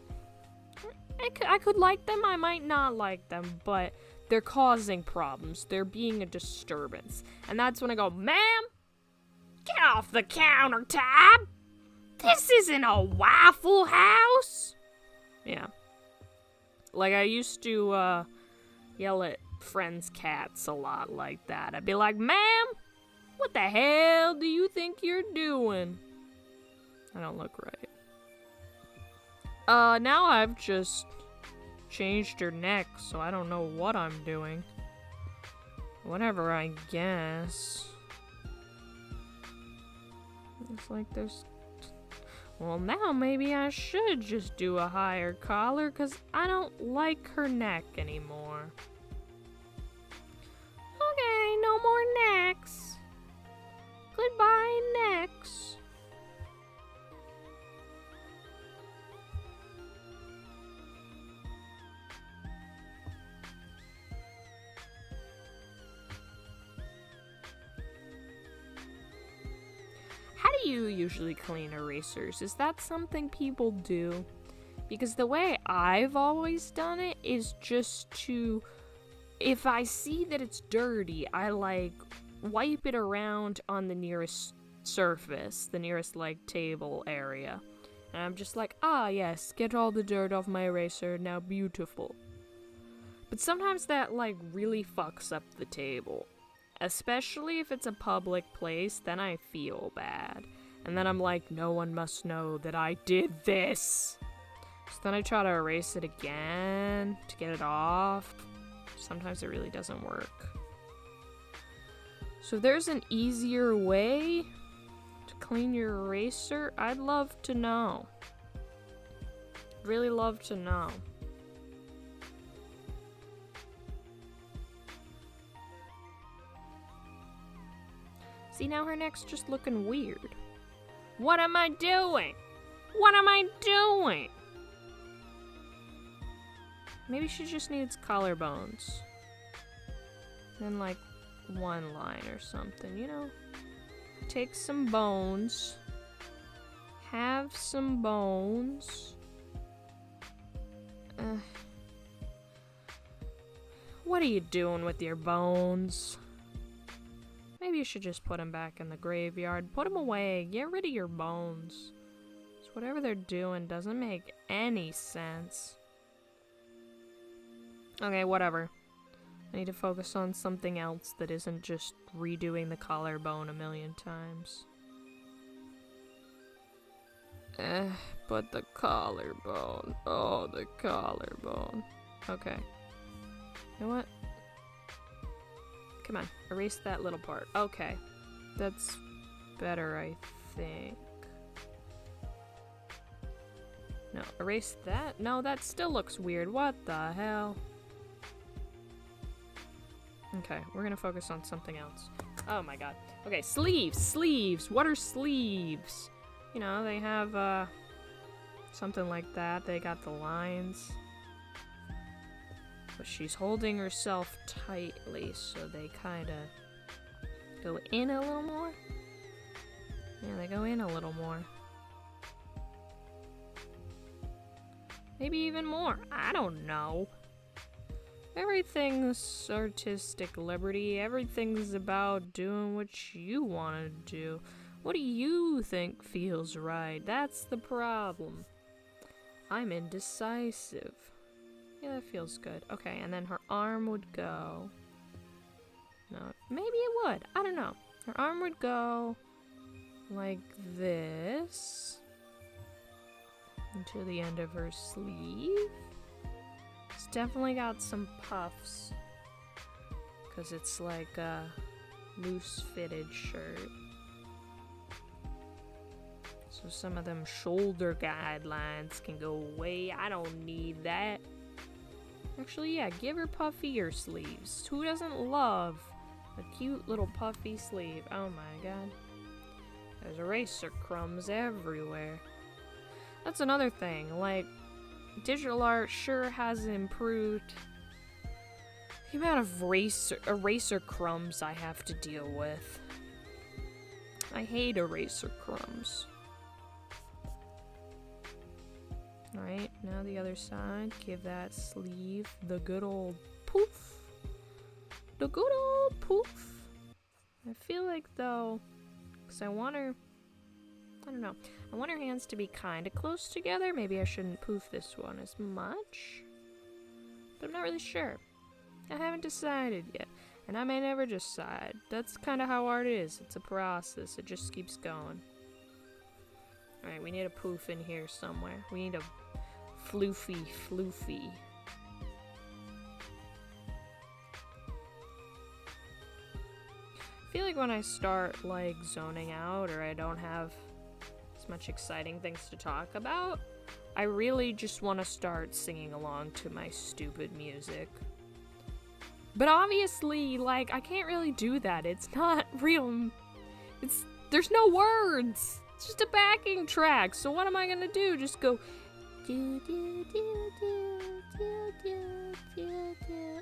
I could like them, I might not like them, but they're causing problems. They're being a disturbance. And that's when I go, ma'am, get off the countertop. This isn't a Waffle House. Yeah. Like, I used to, yell at friends' cats a lot like that. I'd be like, ma'am, what the hell do you think you're doing? I don't look right. Now I've just changed her neck, so I don't know what I'm doing. Whatever, I guess. It's like there's... Well, now maybe I should just do a higher collar, because I don't like her neck anymore. Okay, no more necks. Goodbye, necks. How do you usually clean erasers? Is that something people do? Because the way I've always done it is just to, if I see that it's dirty, I like wipe it around on the nearest surface, the nearest like table area. And I'm just like, ah yes, get all the dirt off my eraser, now beautiful. But sometimes that like really fucks up the table. Especially if it's a public place, then I feel bad. And then I'm like, no one must know that I did this. So then I try to erase it again to get it off. Sometimes it really doesn't work. So if there's an easier way to clean your eraser, I'd love to know. Really love to know. See, now her neck's just looking weird. What am I doing? What am I doing? Maybe she just needs collarbones. Then like one line or something, you know? Take some bones. Have some bones. What are you doing with your bones? Maybe you should just put them back in the graveyard. Put them away. Get rid of your bones. So whatever they're doing doesn't make any sense. Okay, whatever. I need to focus on something else that isn't just redoing the collarbone a million times. But the collarbone. Oh, the collarbone. Okay. You know what? Come on, erase that little part. Okay. That's better, I think. No, erase that? No, that still looks weird. What the hell? Okay, we're gonna focus on something else. Oh my god. Okay, sleeves! Sleeves! What are sleeves? You know, they have, something like that. They got the lines. But she's holding herself tightly, so they kinda go in a little more. Yeah, they go in a little more. Maybe even more. I don't know. Everything's artistic liberty. Everything's about doing what you want to do. What do you think feels right? That's the problem. I'm indecisive. Yeah, that feels good. Okay, and then her arm would go. No, maybe it would. I don't know. Her arm would go like this until the end of her sleeve. It's definitely got some puffs because it's like a loose fitted shirt. So some of them shoulder guidelines can go away. I don't need that. Actually, yeah, give her puffier sleeves. Who doesn't love a cute little puffy sleeve? Oh my god. There's eraser crumbs everywhere. That's another thing, like, digital art sure has improved the amount of eraser crumbs I have to deal with. I hate eraser crumbs. Alright, now the other side. Give that sleeve the good old poof. The good old poof. I feel like, though, because I want her, I don't know, I want her hands to be kind of close together. Maybe I shouldn't poof this one as much. But I'm not really sure. I haven't decided yet. And I may never decide. That's kind of how art is. It's a process. It just keeps going. Alright, we need a poof in here somewhere. We need a floofy. I feel like when I start, like, zoning out or I don't have as much exciting things to talk about, I really just want to start singing along to my stupid music. But obviously, like, I can't really do that. It's not real. There's no words. It's just a backing track. So what am I gonna do? Just go.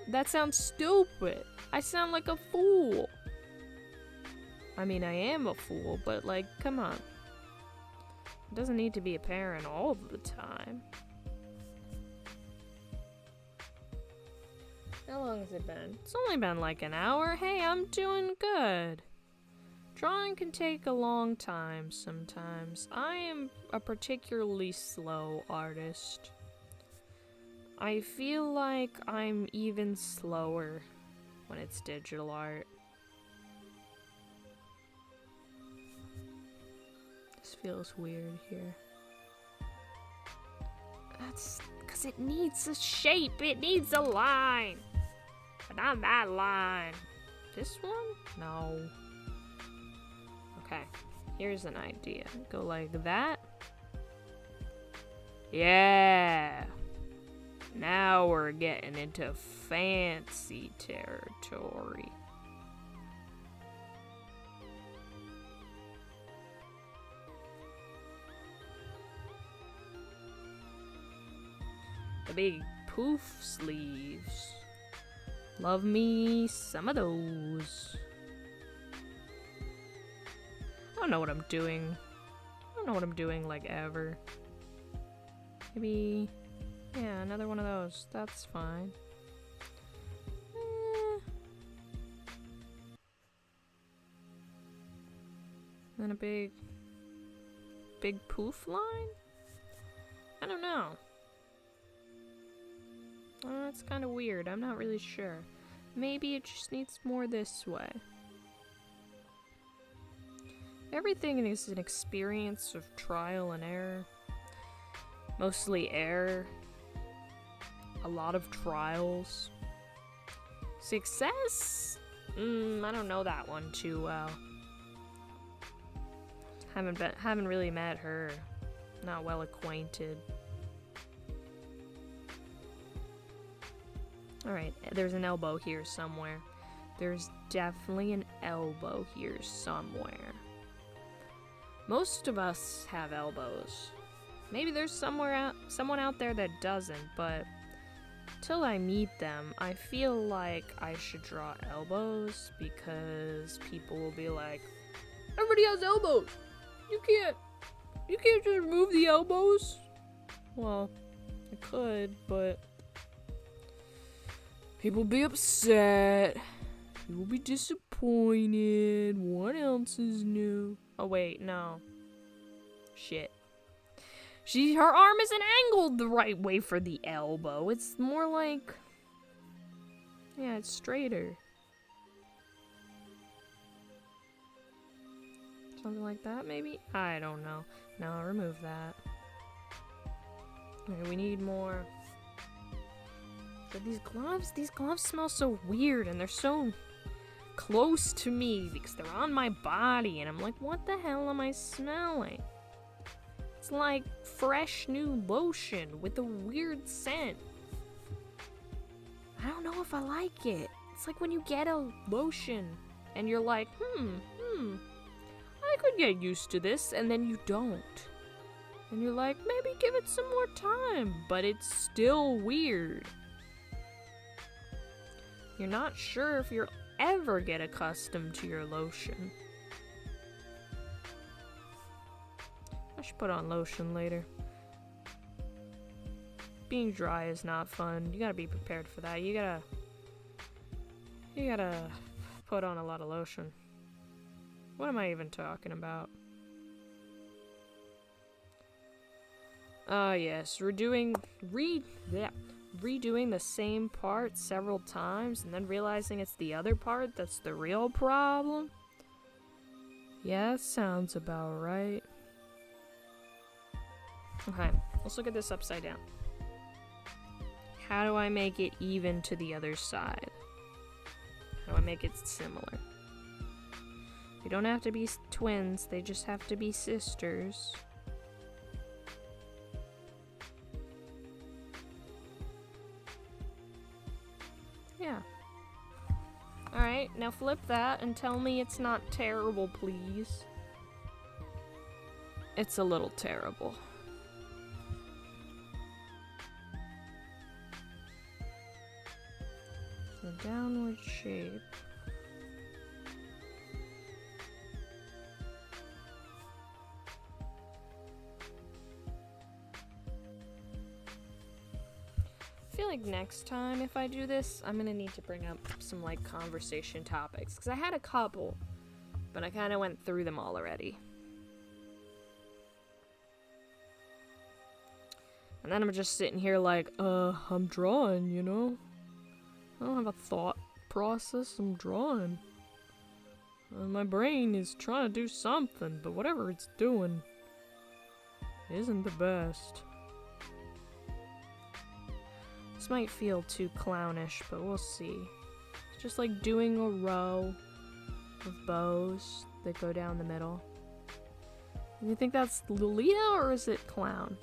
That sounds stupid. I sound like a fool. I mean, I am a fool, but, like, come on. It doesn't need to be apparent all the time. How long has it been? It's only been like an hour. Hey, I'm doing good. Drawing can take a long time sometimes. I am a particularly slow artist. I feel like I'm even slower when it's digital art. This feels weird here. That's because it needs a shape. It needs a line. But not that line. This one? No. Okay, here's an idea. Go like that. Yeah. Now we're getting into fancy territory. The big poof sleeves. Love me some of those. I don't know what I'm doing. I don't know what I'm doing, like, ever. Maybe, yeah, another one of those. That's fine. Then a big poof line? I don't know. That's kind of weird. I'm not really sure. Maybe it just needs more this way. Everything is an experience of trial and error. Mostly error. A lot of trials. Success? I don't know that one too well. Haven't really met her. Not well acquainted. Alright, there's an elbow here somewhere. There's definitely an elbow here somewhere. Most of us have elbows. Maybe there's someone out there that doesn't, but till I meet them, I feel like I should draw elbows because people will be like, everybody has elbows. You can't just remove the elbows. Well, I could, but people will be upset. You will be disappointed. What else is new? Oh wait, no. Shit. Her arm isn't angled the right way for the elbow. It's more like... yeah, it's straighter. Something like that, maybe? I don't know. No, I'll remove that. Okay, we need more. But these gloves smell so weird, and they're so close to me because they're on my body, and I'm like, what the hell am I smelling? It's like fresh new lotion with a weird scent. I don't know if I like it. It's like when you get a lotion and you're like, I could get used to this, and then you don't. And you're like, maybe give it some more time, but it's still weird. You're not sure if you'll ever get accustomed to your lotion. I should put on lotion later. Being dry is not fun. You gotta be prepared for that. You gotta put on a lot of lotion. What am I even talking about? Yes, redoing the same part several times and then realizing it's the other part that's the real problem. Yeah, that sounds about right. Okay, let's look at this upside down. How do I make it even to the other side? How do I make it similar? They don't have to be twins, they just have to be sisters. Yeah. Alright, now flip that and tell me it's not terrible, please. It's a little terrible. So downward shape. I feel like next time if I do this, I'm gonna need to bring up some like conversation topics, because I had a couple, but I kind of went through them all already. And then I'm just sitting here like, I'm drawing, you know? I don't have a thought process, I'm drawing. My brain is trying to do something, but whatever it's doing isn't the best. This might feel too clownish, but we'll see. It's just like doing a row of bows that go down the middle. And you think that's Lolita or is it clown?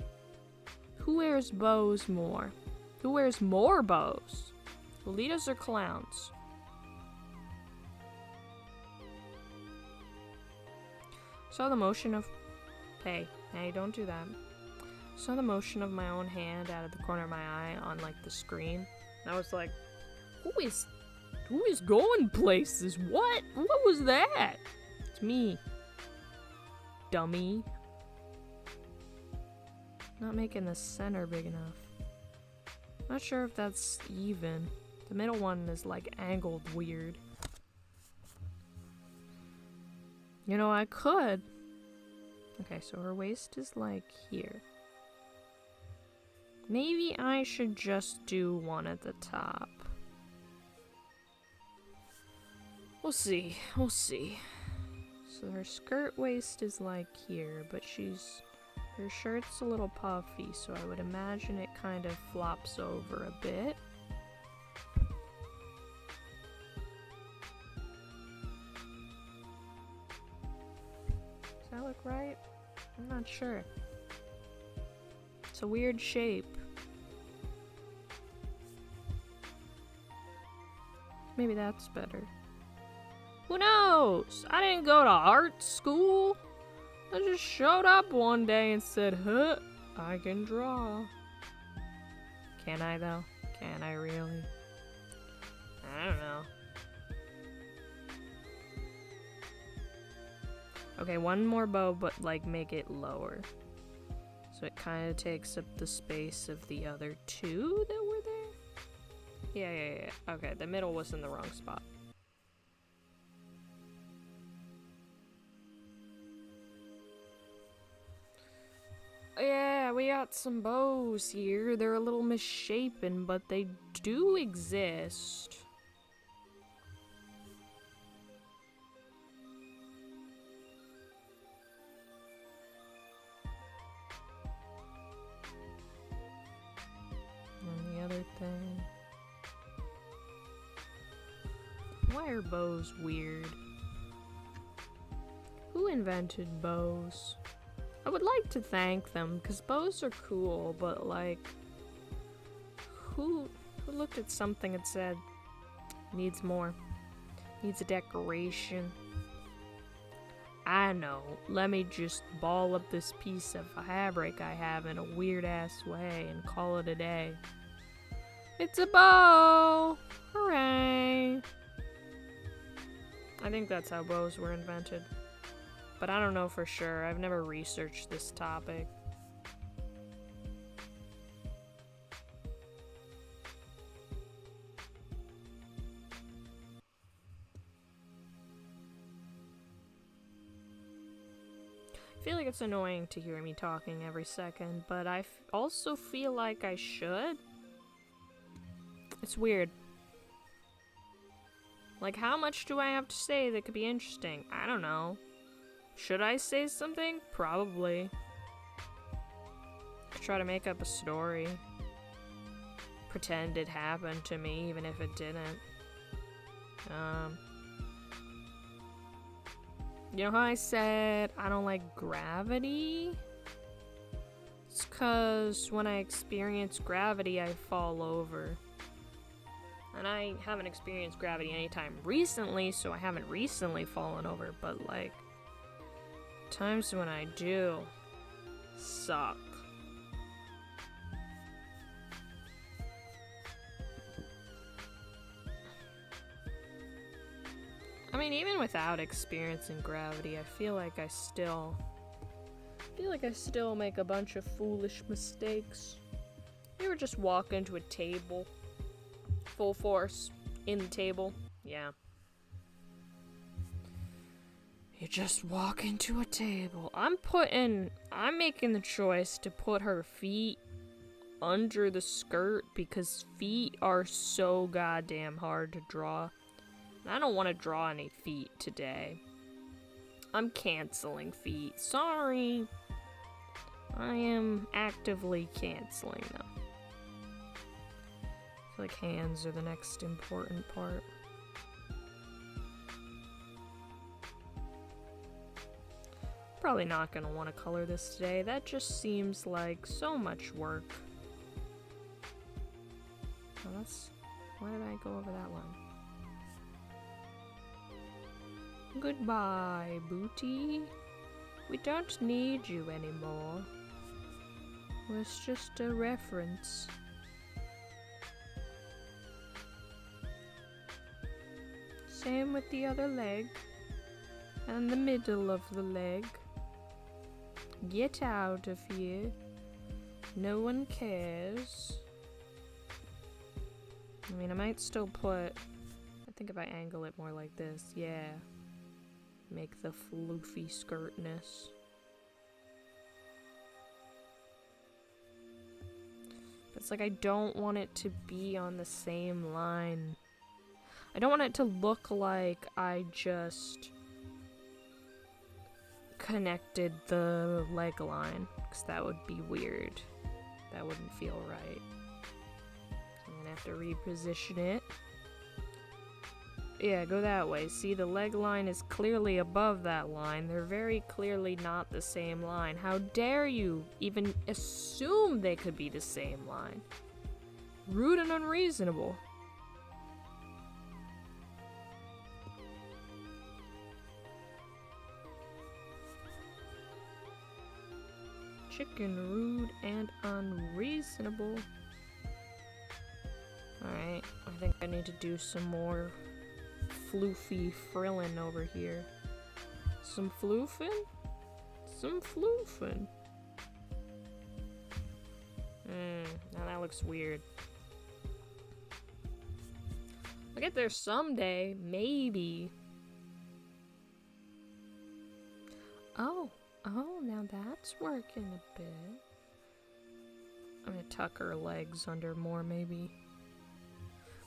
Who wears bows more? Who wears more bows? Lolitas or clowns? Saw the motion of... Hey, don't do that. Saw the motion of my own hand out of the corner of my eye on like the screen. And I was like, who is going places? What was that? It's me. Dummy. Not making the center big enough. Not sure if that's even. The middle one is like angled weird. You know, I could. Okay, so her waist is like here. Maybe I should just do one at the top. We'll see. So her skirt waist is like here, but her shirt's a little puffy, so I would imagine it kind of flops over a bit. right? I'm not sure. It's a weird shape. Maybe that's better. Who knows? I didn't go to art school. I just showed up one day and said, huh, I can draw. Can I though? Can I really? I don't know. Okay, one more bow, but like make it lower. So it kind of takes up the space of the other two that were there. Yeah. Okay, the middle was in the wrong spot. Yeah, we got some bows here. They're a little misshapen, but they do exist. And the other thing. Why are bows weird? Who invented bows? I would like to thank them, because bows are cool, but like, who looked at something and said, needs more, needs a decoration? I know, let me just ball up this piece of fabric I have in a weird ass way and call it a day. It's a bow! Hooray! I think that's how bows were invented. But I don't know for sure. I've never researched this topic. I feel like it's annoying to hear me talking every second, but I also feel like I should. It's weird. Like, how much do I have to say that could be interesting? I don't know. Should I say something? Probably. Try to make up a story. Pretend it happened to me, even if it didn't. You know how I said I don't like gravity? It's 'cause when I experience gravity, I fall over. And I haven't experienced gravity anytime recently, so I haven't recently fallen over, but like, times when I do suck. I mean, even without experiencing gravity, I feel like I still make a bunch of foolish mistakes. You ever just walk into a table full force in the table? Yeah. You just walk into a table. I'm making the choice to put her feet under the skirt because feet are so goddamn hard to draw. And I don't want to draw any feet today. I'm canceling feet. Sorry. I am actively canceling them. I feel like hands are the next important part. Probably not gonna want to color this today. That just seems like so much work. Oh, why did I go over that one? Goodbye, Booty. We don't need you anymore. It was just a reference. Same with the other leg. And the middle of the leg. Get out of here. No one cares. I mean, I might still put... I think if I angle it more like this, yeah. Make the floofy skirtness. But it's like I don't want it to be on the same line. I don't want it to look like I just connected the leg line, because that would be weird. That wouldn't feel right. I'm gonna have to reposition it. Yeah, go that way. See, the leg line is clearly above that line. They're very clearly not the same line. How dare you even assume they could be the same line? Rude and unreasonable. Chicken rude and unreasonable. Alright, I think I need to do some more floofy frillin' over here. Some floofin'? Some floofin'. Now that looks weird. I'll get there someday, maybe. Oh, now that's working a bit. I'm gonna tuck her legs under more, maybe.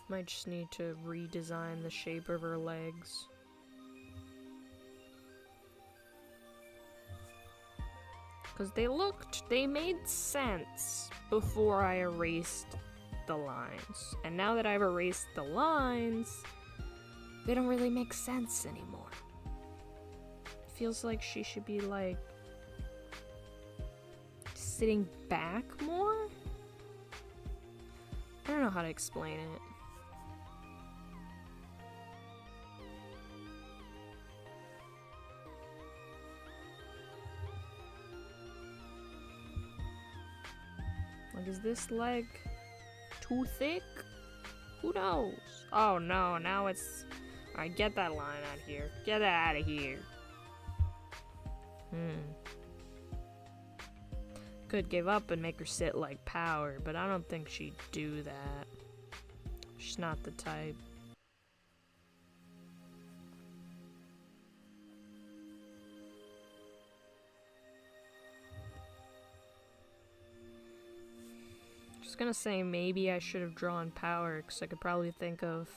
Might just need to redesign the shape of her legs. Because they made sense before I erased the lines. And now that I've erased the lines, they don't really make sense anymore. It feels like she should be like sitting back more? I don't know how to explain it. Like, is this leg too thick? Who knows? Oh no, now it's... Alright, get that line out of here. Get it out of here. Could give up and make her sit like Power, but I don't think she'd do that. She's not the type. Just gonna say maybe I should have drawn Power, because I could probably think of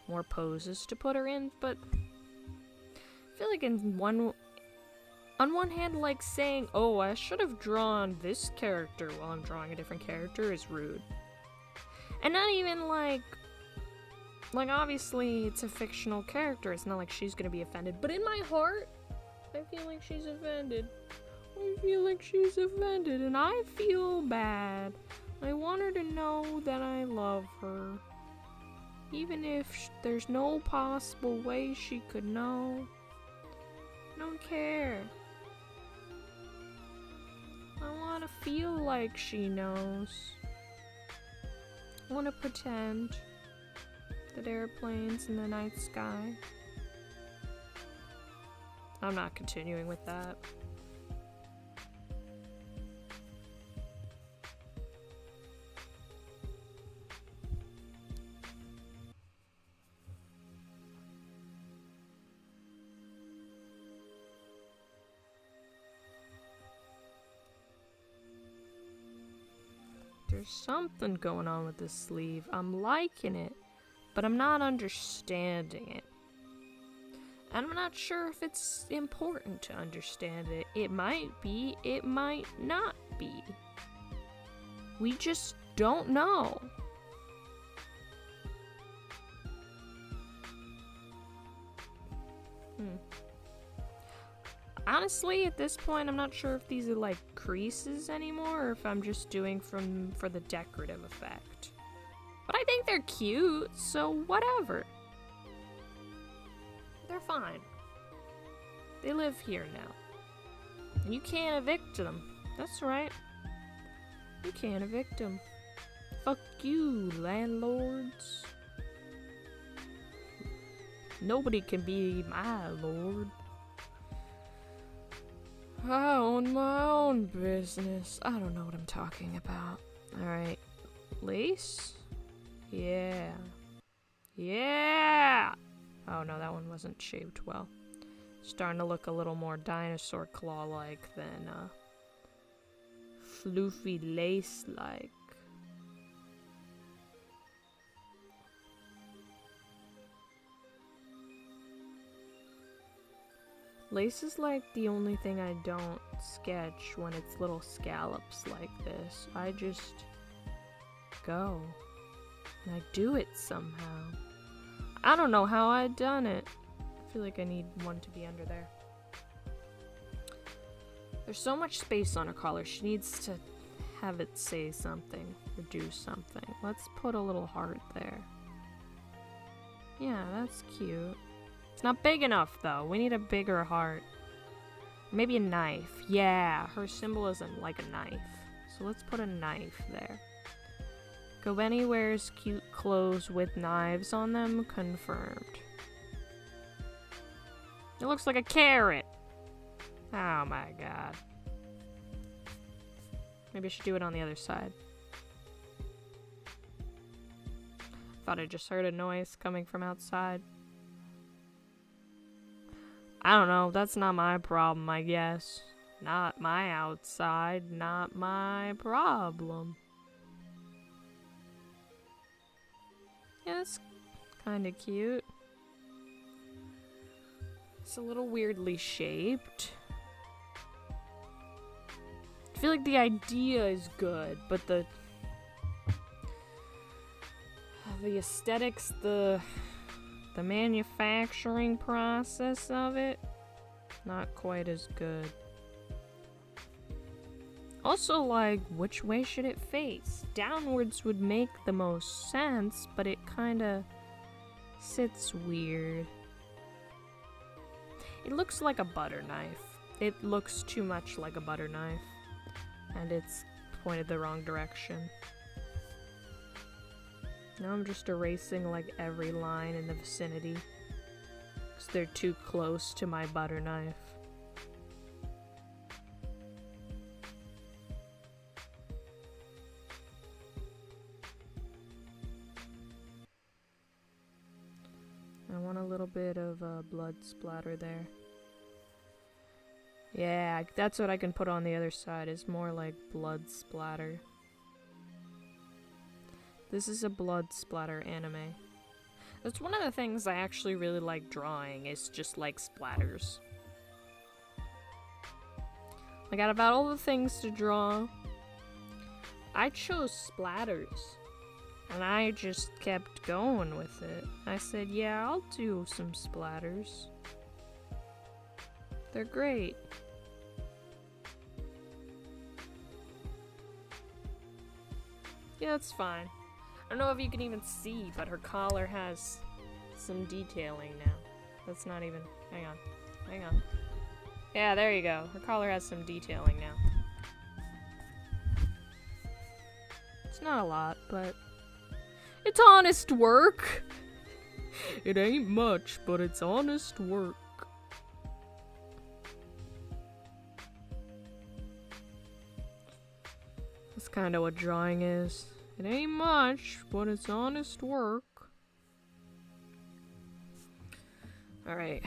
more poses to put her in, but I feel like on one hand, like saying, oh, I should have drawn this character while I'm drawing a different character is rude. And not even like obviously it's a fictional character, it's not like she's gonna be offended, but in my heart, I feel like she's offended. I feel like she's offended, and I feel bad. I want her to know that I love her. Even if there's no possible way she could know. I don't care. I want to feel like she knows. I want to pretend that airplanes in the night sky. I'm not continuing with that. There's something going on with this sleeve. I'm liking it, but I'm not understanding it. And I'm not sure if it's important to understand it. It might be, it might not be. We just don't know. Honestly, at this point, I'm not sure if these are like creases anymore, or if I'm just doing for the decorative effect. But I think they're cute, so whatever. They're fine. They live here now. And you can't evict them. That's right. You can't evict them. Fuck you, landlords. Nobody can be my lord. I own my own business. I don't know what I'm talking about. Alright. Lace? Yeah. Yeah! Oh no, that one wasn't shaped well. Starting to look a little more dinosaur claw-like than, floofy lace-like. Lace is like the only thing I don't sketch when it's little scallops like this. I just go. And I do it somehow. I don't know how I done it. I feel like I need one to be under there. There's so much space on her collar. She needs to have it say something or do something. Let's put a little heart there. Yeah, that's cute. It's not big enough, though. We need a bigger heart. Maybe a knife. Yeah, her symbol isn't like a knife. So let's put a knife there. Kobeni wears cute clothes with knives on them. Confirmed. It looks like a carrot. Oh my god. Maybe I should do it on the other side. Thought I just heard a noise coming from outside. I don't know, that's not my problem, I guess. Not my outside, not my problem. Yeah, it's kinda cute. It's a little weirdly shaped. I feel like the idea is good, but the aesthetics, the manufacturing process of it, not quite as good. Also, like, which way should it face? Downwards would make the most sense, but it kinda sits weird. It looks like a butter knife. It looks too much like a butter knife. And it's pointed the wrong direction. Now I'm just erasing like every line in the vicinity. Because they're too close to my butter knife. I want a little bit of blood splatter there. Yeah, that's what I can put on the other side, is more like blood splatter. This is a blood splatter anime. That's one of the things I actually really like drawing, is just like splatters. Like, out of all the things to draw, I chose splatters. And I just kept going with it. I said, yeah, I'll do some splatters. They're great. Yeah, it's fine. I don't know if you can even see, but her collar has some detailing now. That's not even... Hang on. Hang on. Yeah, there you go. Her collar has some detailing now. It's not a lot, but... It's honest work! It ain't much, but it's honest work. That's kind of what drawing is. It ain't much, but it's honest work. Alright.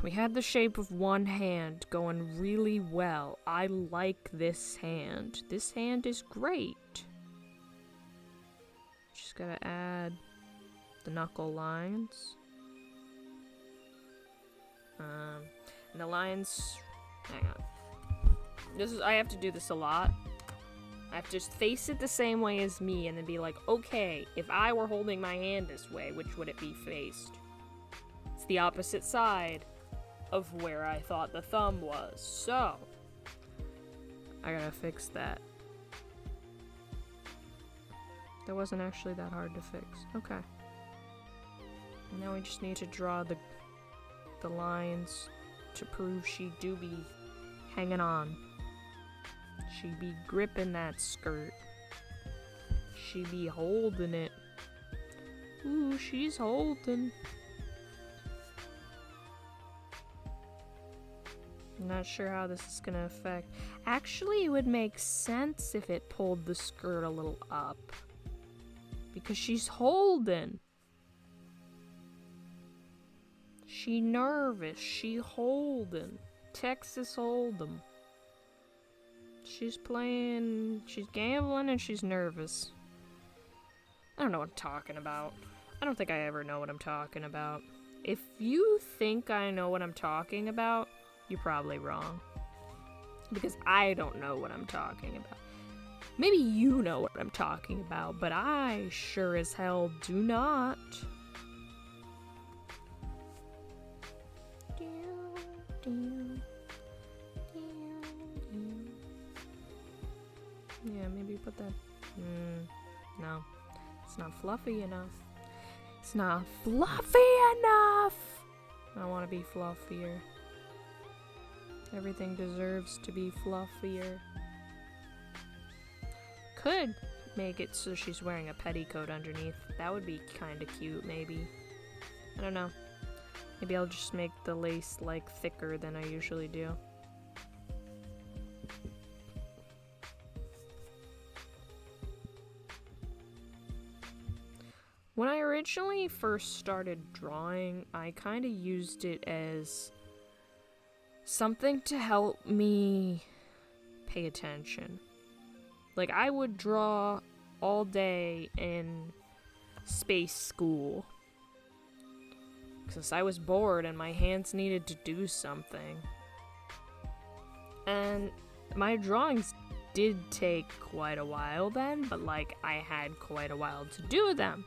We had the shape of one hand going really well. I like this hand. This hand is great. Just gotta add the knuckle lines. And the lines... Hang on. I have to do this a lot. I have to just face it the same way as me and then be like, okay, if I were holding my hand this way, which would it be faced? It's the opposite side of where I thought the thumb was. So, I gotta fix that. That wasn't actually that hard to fix. Okay. Now we just need to draw the lines to prove she do be hanging on. She be gripping that skirt. She be holding it. Ooh, she's holding. I'm not sure how this is gonna affect. Actually, it would make sense if it pulled the skirt a little up. Because she's holding. She nervous. She holding. Texas Hold'em. She's playing, she's gambling, and she's nervous. I don't know what I'm talking about. I don't think I ever know what I'm talking about. If you think I know what I'm talking about, you're probably wrong. Because I don't know what I'm talking about. Maybe you know what I'm talking about, but I sure as hell do not. Yeah, maybe put that. No, it's not fluffy enough. It's not fluffy enough! I want to be fluffier. Everything deserves to be fluffier. Could make it so she's wearing a petticoat underneath. That would be kind of cute, maybe. I don't know. Maybe I'll just make the lace, like, thicker than I usually do. When I originally first started drawing, I kind of used it as something to help me pay attention. Like, I would draw all day in space school because I was bored and my hands needed to do something. And my drawings did take quite a while then, but like, I had quite a while to do them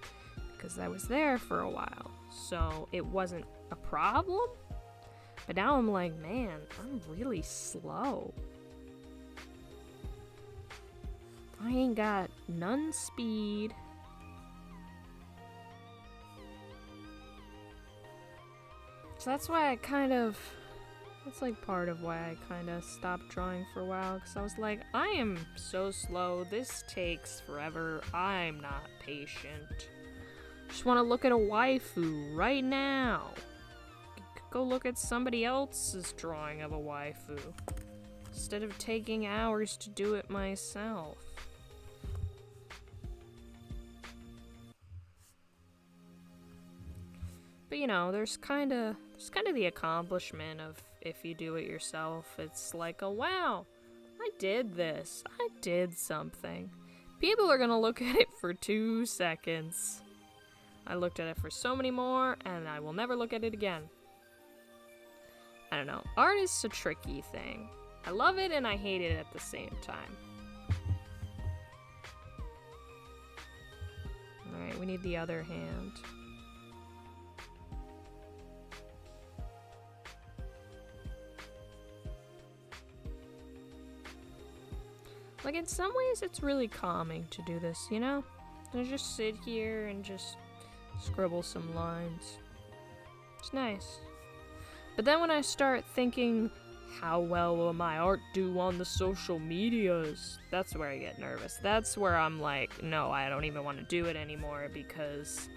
because I was there for a while, so it wasn't a problem. But now I'm like, man, I'm really slow. I ain't got none speed. So that's why that's like part of why I kind of stopped drawing for a while, because I was like, I am so slow, this takes forever, I'm not patient. Just want to look at a waifu right now. Go look at somebody else's drawing of a waifu instead of taking hours to do it myself. But you know, there's kind of the accomplishment of if you do it yourself. It's like, oh wow, I did this. I did something. People are gonna look at it for 2 seconds. I looked at it for so many more, and I will never look at it again. I don't know. Art is a tricky thing. I love it and I hate it at the same time. Alright, we need the other hand. Like, in some ways, it's really calming to do this, you know? I just sit here and just scribble some lines. It's nice. But then when I start thinking, how well will my art do on the social medias? That's where I get nervous. That's where I'm like, no, I don't even want to do it anymore, because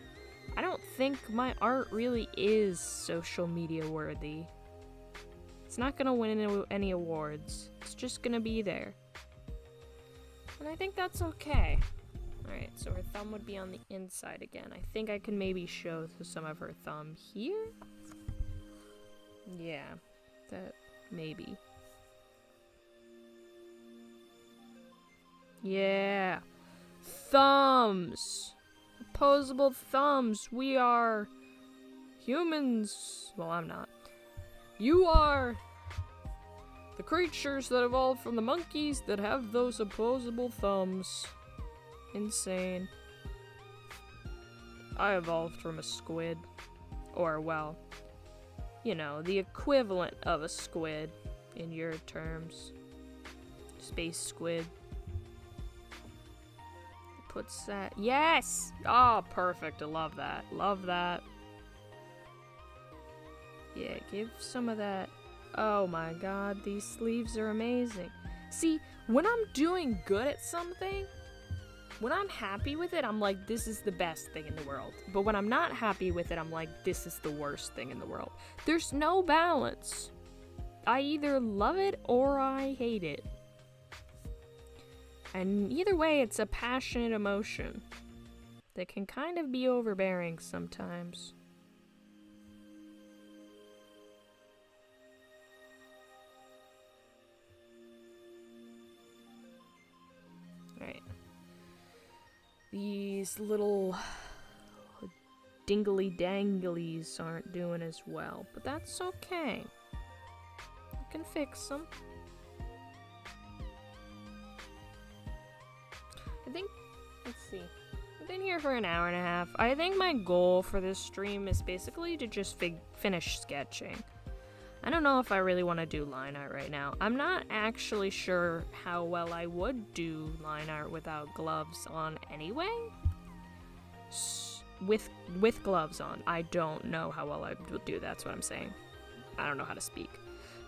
I don't think my art really is social media worthy. It's not gonna win any awards. It's just gonna be there. And I think that's okay. Alright, so her thumb would be on the inside again. I think I can maybe show some of her thumb here? Yeah, that maybe. Yeah. Thumbs! Opposable thumbs. We are humans. Well, I'm not. You are the creatures that evolved from the monkeys that have those opposable thumbs. Insane. I evolved from a squid. Or, well, you know, the equivalent of a squid in your terms. Space squid. Puts that. Yes! Oh, perfect. I love that. Love that. Yeah, give some of that. Oh my god, these sleeves are amazing. See, when I'm doing good at something, when I'm happy with it, I'm like, this is the best thing in the world. But when I'm not happy with it, I'm like, this is the worst thing in the world. There's no balance. I either love it or I hate it. And either way, it's a passionate emotion that can kind of be overbearing sometimes. Alright. These little dingly danglies aren't doing as well, but that's okay. I can fix them. I think, let's see, I've been here for an hour and a half. I think my goal for this stream is basically to just finish sketching. I don't know if I really want to do line art right now. I'm not actually sure how well I would do line art without gloves on anyway. With gloves on, I don't know how well I would do. That's what I'm saying. I don't know how to speak.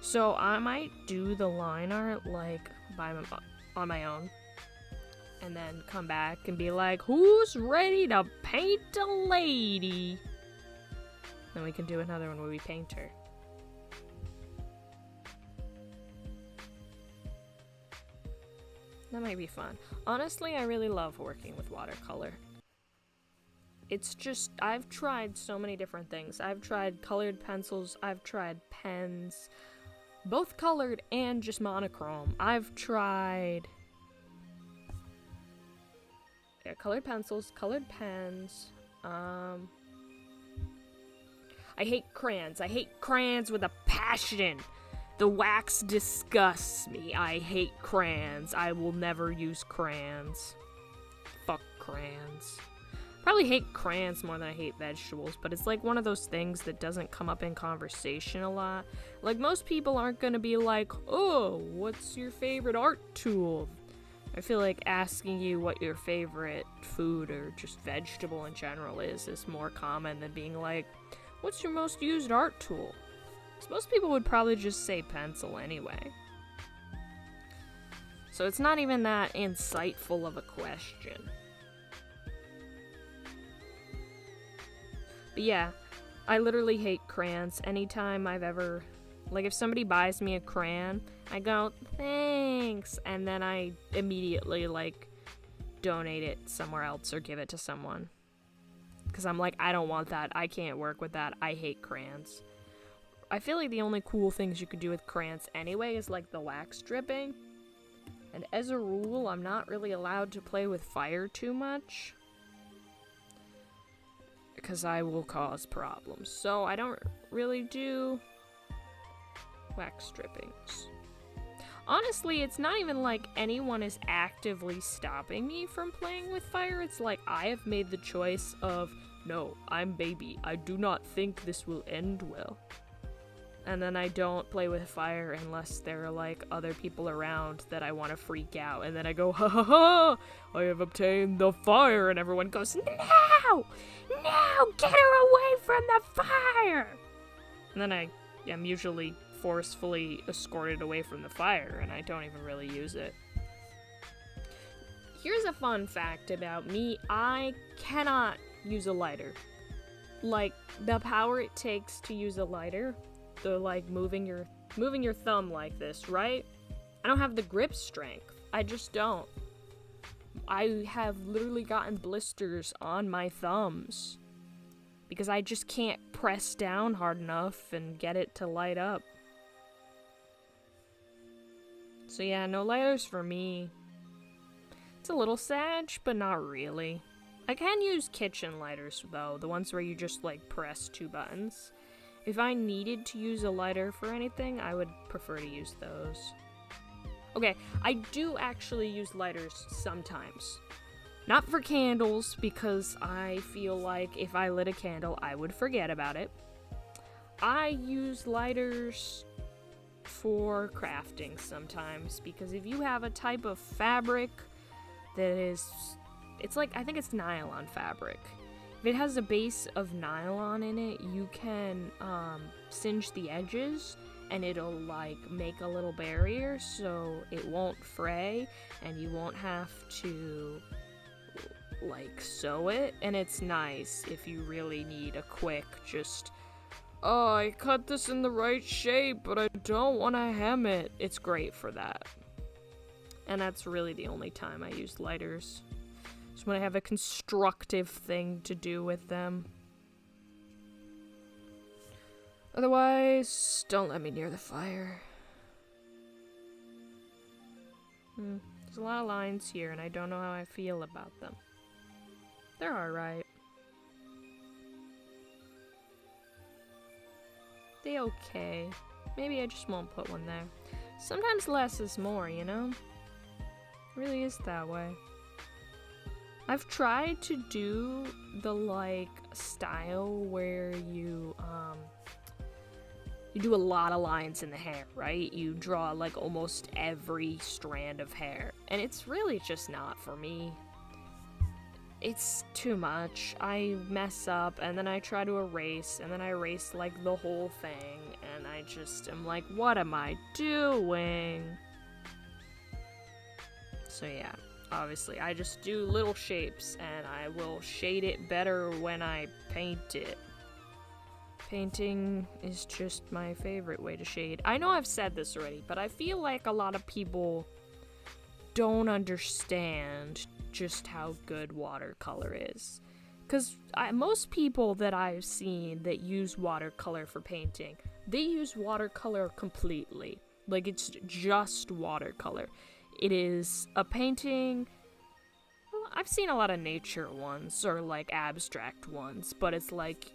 So I might do the line art like on my own, and then come back and be like, who's ready to paint a lady? Then we can do another one where we paint her. That might be fun. Honestly, I really love working with watercolor. It's just, I've tried so many different things. I've tried colored pencils, I've tried pens, both colored and just monochrome. I've tried colored pencils, colored pens. I hate crayons. I hate crayons with a passion. The wax disgusts me. I hate crayons. I will never use crayons. Fuck crayons. Probably hate crayons more than I hate vegetables, but it's like one of those things that doesn't come up in conversation a lot. Like, most people aren't gonna be like, oh, what's your favorite art tool? I feel like asking you what your favorite food or just vegetable in general is more common than being like, what's your most used art tool? Because most people would probably just say pencil anyway. So it's not even that insightful of a question. But yeah, I literally hate crayons. Anytime I've ever, like, if somebody buys me a crayon, I go, thanks, and then I immediately, like, donate it somewhere else or give it to someone. Because I'm like, I don't want that. I can't work with that. I hate crayons. I feel like the only cool things you could do with crayons anyway is, like, the wax dripping. And as a rule, I'm not really allowed to play with fire too much, because I will cause problems. So I don't really do wax drippings. Honestly, it's not even like anyone is actively stopping me from playing with fire. It's like I have made the choice of, no, I'm baby. I do not think this will end well. And then I don't play with fire unless there are, like, other people around that I want to freak out. And then I go, ha ha ha, I have obtained the fire. And everyone goes, no! No! Get her away from the fire! And then I am usually forcefully escorted away from the fire, and I don't even really use it. Here's a fun fact about me. I cannot use a lighter. Like, the power it takes to use a lighter, the, like, moving your thumb like this, right? I don't have the grip strength. I just don't. I have literally gotten blisters on my thumbs because I just can't press down hard enough and get it to light up. So yeah, no lighters for me. It's a little sad, but not really. I can use kitchen lighters though, the ones where you just, like, press 2 buttons. If I needed to use a lighter for anything, I would prefer to use those. Okay, I do actually use lighters sometimes. Not for candles, because I feel like if I lit a candle, I would forget about it. I use lighters for crafting sometimes, because if you have a type of fabric that is, it's like, I think it's nylon fabric. If it has a base of nylon in it, you can singe the edges and it'll, like, make a little barrier so it won't fray and you won't have to, like, sew it. And it's nice if you really need a quick just, oh, I cut this in the right shape, but I don't want to hem it. It's great for that. And that's really the only time I use lighters. Just when I have a constructive thing to do with them. Otherwise, don't let me near the fire. There's a lot of lines here, and I don't know how I feel about them. They're alright. They okay. Maybe I just won't put one there. Sometimes less is more, you know? It really is that way. I've tried to do the, like, style where you, you do a lot of lines in the hair, right? You draw like almost every strand of hair, and it's really just not for me. It's too much. I mess up, and then I try to erase, and then I erase like the whole thing, and I just am like, what am I doing? So yeah, obviously I just do little shapes, and I will shade it better when I paint it. Painting is just my favorite way to shade. I know I've said this already, but I feel like a lot of people don't understand just how good watercolor is. Because most people that I've seen that use watercolor for painting, they use watercolor completely. Like, it's just watercolor. It is a painting. Well, I've seen a lot of nature ones, or like abstract ones, but it's like,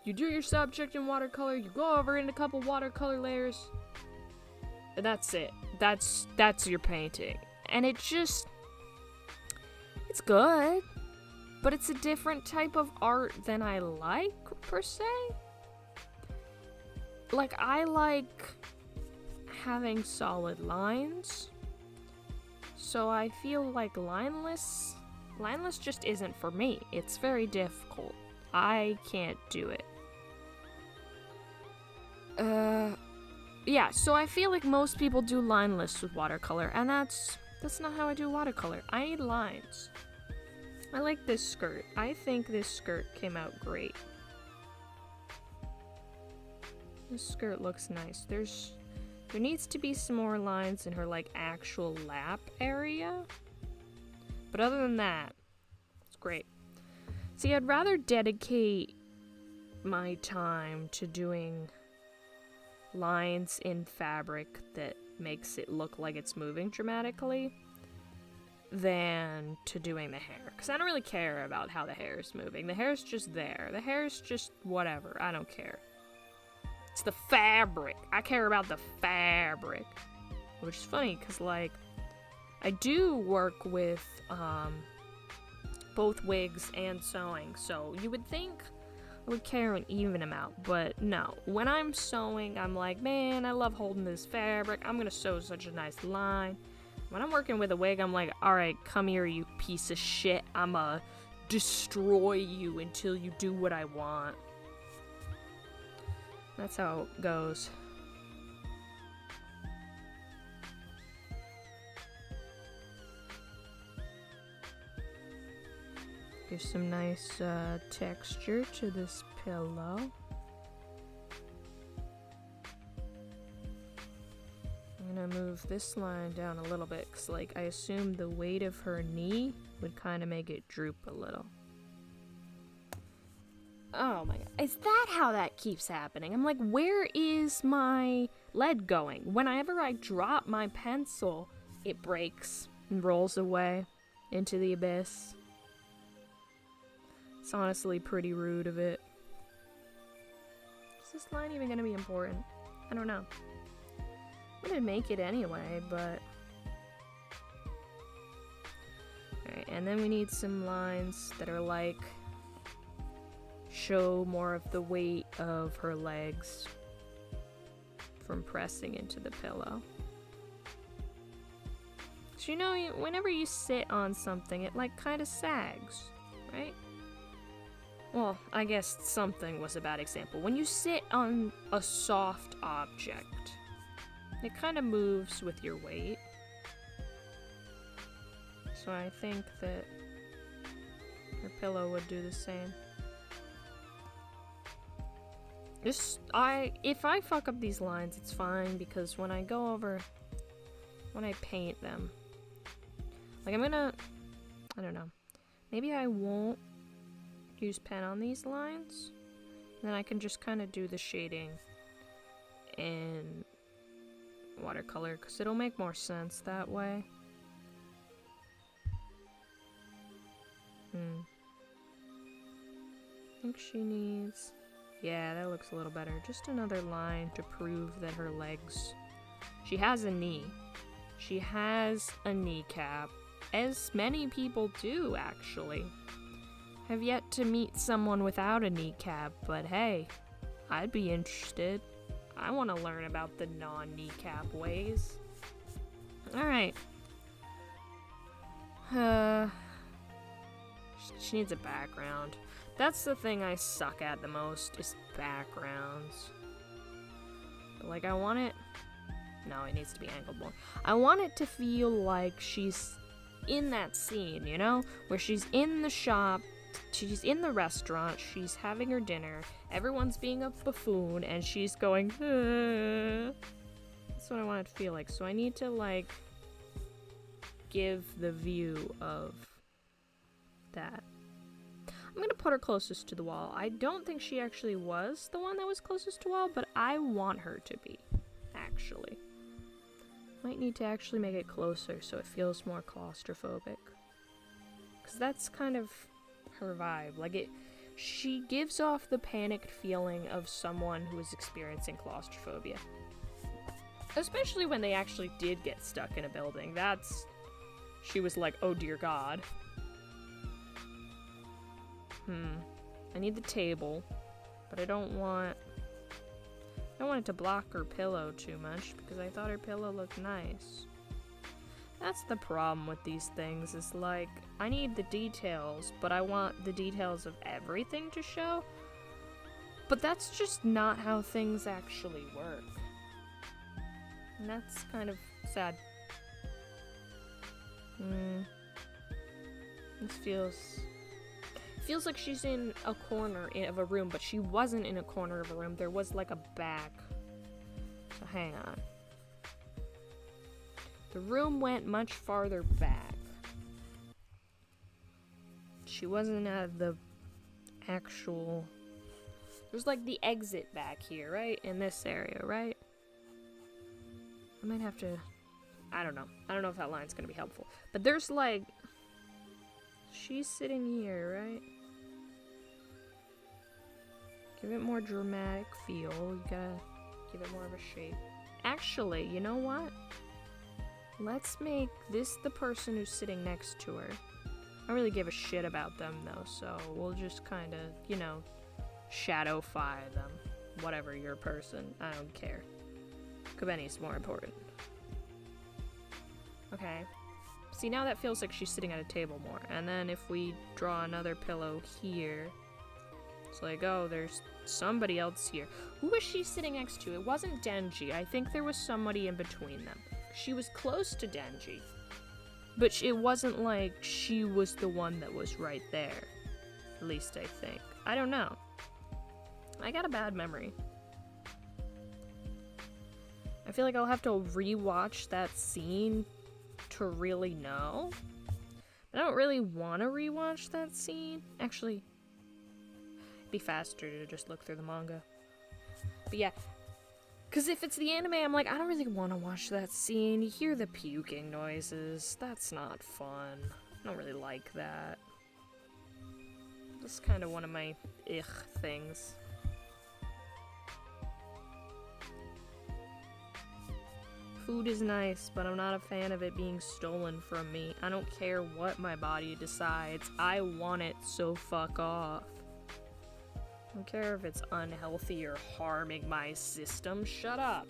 you do your subject in watercolor, you go over in a couple watercolor layers, and that's it. That's your painting. And it's good, but it's a different type of art than I like, per se. Like, I like having solid lines, so I feel like lineless just isn't for me. It's very difficult. I can't do it. Yeah, so I feel like most people do lineless with watercolor, and that's not how I do watercolor. I need lines. I like this skirt. I think this skirt came out great. This skirt looks nice. There needs to be some more lines in her, like, actual lap area. But other than that, it's great. See, I'd rather dedicate my time to doing lines in fabric that makes it look like it's moving dramatically than to doing the hair. Because I don't really care about how the hair is moving. The hair is just there. The hair is just whatever. I don't care. It's the fabric. I care about the fabric. Which is funny, because, like, I do work with both wigs and sewing, so you would think I would care an even amount, but no. When I'm sewing, I'm like, man, I love holding this fabric. I'm gonna sew such a nice line. When I'm working with a wig, I'm like, alright, come here, you piece of shit. I'ma destroy you until you do what I want. That's how it goes. Give some nice texture to this pillow. I'm gonna move this line down a little bit, because, like, I assume the weight of her knee would kind of make it droop a little. Oh my god. Is that how that keeps happening? I'm like, where is my lead going? Whenever I drop my pencil, it breaks and rolls away into the abyss. It's honestly pretty rude of it. Is this line even gonna be important? I don't know. I'm gonna make it anyway, but... Alright, and then we need some lines that are like... show more of the weight of her legs from pressing into the pillow. So, you know, whenever you sit on something, it, like, kind of sags, right? Well, I guess something was a bad example. When you sit on a soft object, it kind of moves with your weight. So I think that her pillow would do the same. If I fuck up these lines, it's fine, because when I paint them, like, I don't know, maybe I won't use pen on these lines, then I can just kind of do the shading in watercolor, because it'll make more sense that way. I think she needs... Yeah, that looks a little better. Just another line to prove that her legs... She has a knee. She has a kneecap. As many people do, actually. Have yet to meet someone without a kneecap, but hey, I'd be interested. I want to learn about the non-kneecap ways. Alright. She needs a background. That's the thing I suck at the most, is backgrounds. But, like, I want it... No, it needs to be angled more. I want it to feel like she's in that scene, you know? Where she's in the shop, she's in the restaurant, she's having her dinner, everyone's being a buffoon, and she's going, That's what I want it to feel like. So I need to, like, give the view of that. I'm gonna put her closest to the wall. I don't think she actually was the one that was closest to the wall, but I want her to be, actually. Might need to actually make it closer so it feels more claustrophobic. Because that's kind of her vibe. Like, she gives off the panicked feeling of someone who is experiencing claustrophobia. Especially when they actually did get stuck in a building. She was like, oh dear God. I need the table, but I don't want it to block her pillow too much, because I thought her pillow looked nice. That's the problem with these things, is like, I need the details, but I want the details of everything to show. But that's just not how things actually work. And that's kind of sad. This feels like she's in a corner of a room, but she wasn't in a corner of a room. There was like a back. So hang on. The room went much farther back. She wasn't at the actual... There's like the exit back here, right? In this area, right? I might have to... I don't know. I don't know if that line's gonna be helpful. But there's like... She's sitting here, right? Give it more dramatic feel. You gotta give it more of a shape. Actually, you know what? Let's make this the person who's sitting next to her. I don't really give a shit about them, though, so we'll just kind of, you know, shadowify them. Whatever your person. I don't care. Kobeni's more important. Okay. See, now that feels like she's sitting at a table more. And then if we draw another pillow here, it's like, oh, there's somebody else here. Who was she sitting next to? It wasn't Denji. I think there was somebody in between them. She was close to Denji. But it wasn't like she was the one that was right there. At least I think. I don't know. I got a bad memory. I feel like I'll have to rewatch that scene to really know. I don't really want to rewatch that scene. Actually, it'd be faster to just look through the manga. But yeah, because if it's the anime, I'm like, I don't really want to watch that scene. You hear the puking noises. That's not fun. I don't really like that. That's kind of one of my things. Food is nice, but I'm not a fan of it being stolen from me. I don't care what my body decides. I want it, so fuck off. I don't care if it's unhealthy or harming my system. Shut up.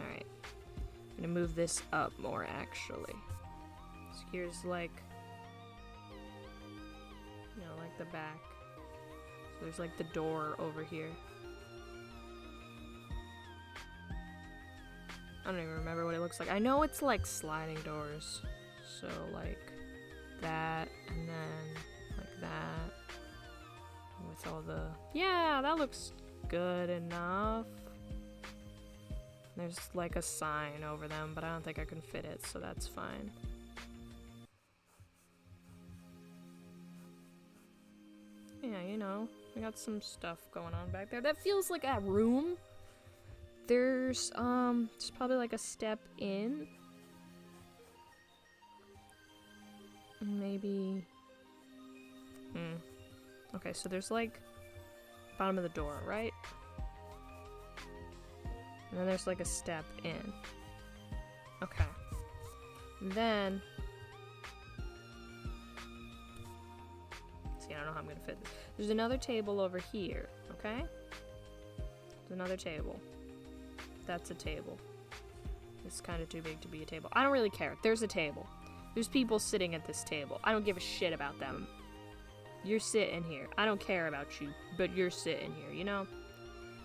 Alright. I'm gonna move this up more, actually. So here's like... You know, like the back. So there's like the door over here. I don't even remember what it looks like. I know it's like sliding doors. So like that, and then like that. With all the... Yeah, that looks good enough. There's like a sign over them, but I don't think I can fit it, so that's fine. Yeah, you know, we got some stuff going on back there. That feels like a room. There's probably like a step in. Maybe... Okay, so there's like bottom of the door, right? And then there's like a step in. Okay. And then... See, I don't know how I'm gonna fit this. There's another table over here, okay? There's another table. That's a table. It's kind of too big to be a table. I don't really care. There's a table. There's people sitting at this table. I don't give a shit about them. You're sitting here. I don't care about you, but you're sitting here, you know?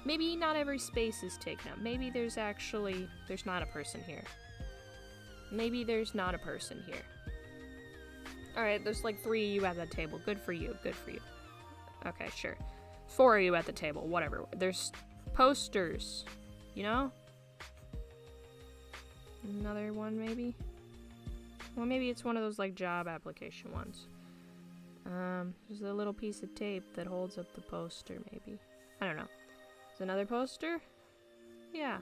Maybe not every space is taken up. Maybe there's not a person here. Maybe there's not a person here. Alright, there's like 3 of you at that table. Good for you. Good for you. Okay, sure. 4 of you at the table. Whatever. There's posters. You know? Another one, maybe? Well, maybe it's one of those, like, job application ones. There's a little piece of tape that holds up the poster, maybe. I don't know. There's another poster? Yeah.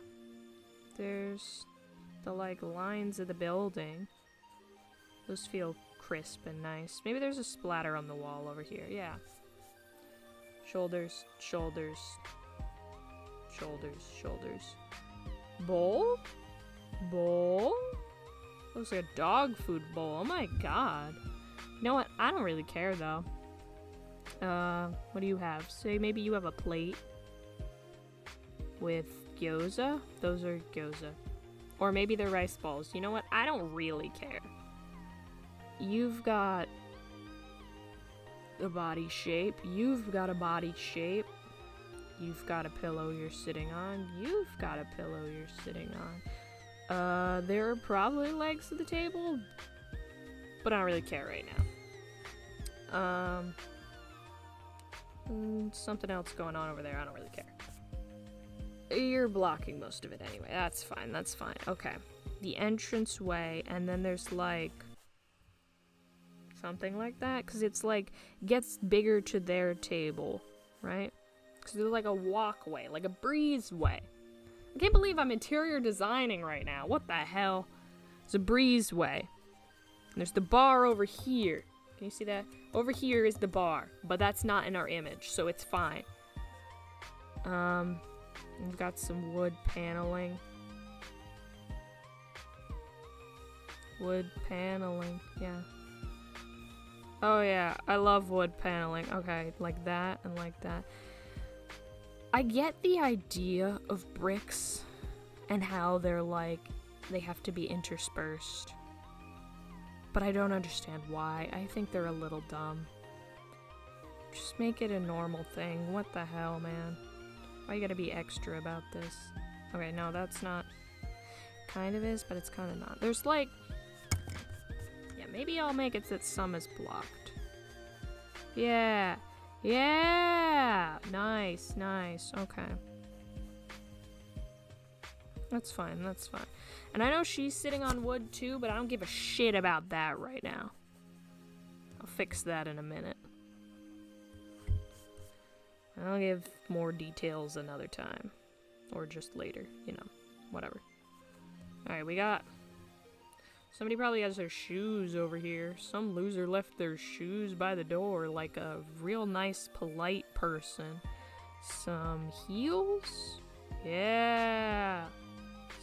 There's the, like, lines of the building. Those feel crisp and nice. Maybe there's a splatter on the wall over here. Yeah. Shoulders, shoulders, shoulders, shoulders. Bowl? Bowl? Looks like a dog food bowl. Oh my god. You know what? I don't really care though. What do you have? Say maybe you have a plate with gyoza? Those are gyoza. Or maybe they're rice balls. You know what? I don't really care. You've got a body shape. You've got a body shape. You've got a pillow you're sitting on. You've got a pillow you're sitting on. There are probably legs to the table, but I don't really care right now. Something else going on over there. I don't really care. You're blocking most of it anyway. That's fine. That's fine. Okay. The entranceway, and then there's like something like that, because it's like gets bigger to their table, right? Because there's like a walkway, like a breezeway. I can't believe I'm interior designing right now. What the hell? It's a breezeway. And there's the bar over here. Can you see that? Over here is the bar, but that's not in our image, so it's fine. We've got some wood paneling. Wood paneling, yeah. Oh yeah, I love wood paneling. Okay, like that and like that. I get the idea of bricks and how they're like, they have to be interspersed. But I don't understand why. I think they're a little dumb. Just make it a normal thing. What the hell, man? Why you gotta be extra about this? Okay, no, that's not. Kind of is, but it's kind of not. There's like, yeah, maybe I'll make it that some is blocked. Yeah. Yeah! Nice, nice. Okay. That's fine, that's fine. And I know she's sitting on wood too, but I don't give a shit about that right now. I'll fix that in a minute. I'll give more details another time. Or just later, you know, whatever. Alright, we got... Somebody probably has their shoes over here. Some loser left their shoes by the door like a real nice, polite person. Some heels? Yeah!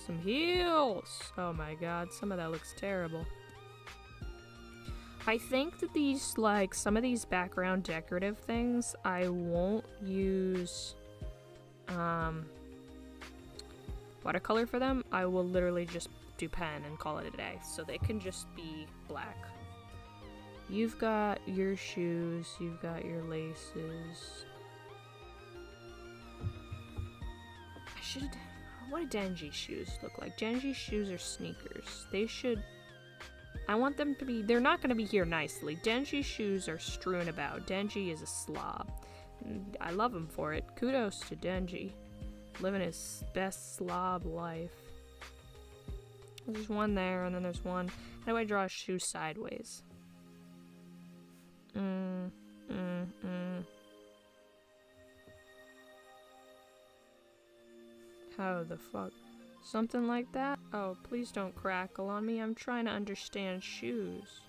Some heels! Oh my god, some of that looks terrible. I think that these, like, some of these background decorative things, I won't use, watercolor for them. I will literally just do pen and call it a day, so they can just be black. You've got your shoes, you've got your laces. I should... What do Denji's shoes look like? Denji's shoes are sneakers. They should... I want them to be... They're not going to be here nicely. Denji's shoes are strewn about. Denji is a slob. I love him for it. Kudos to Denji. Living his best slob life. There's one there, and then there's one... How do I draw a shoe sideways? How the fuck? Something like that? Oh, please don't crackle on me. I'm trying to understand shoes.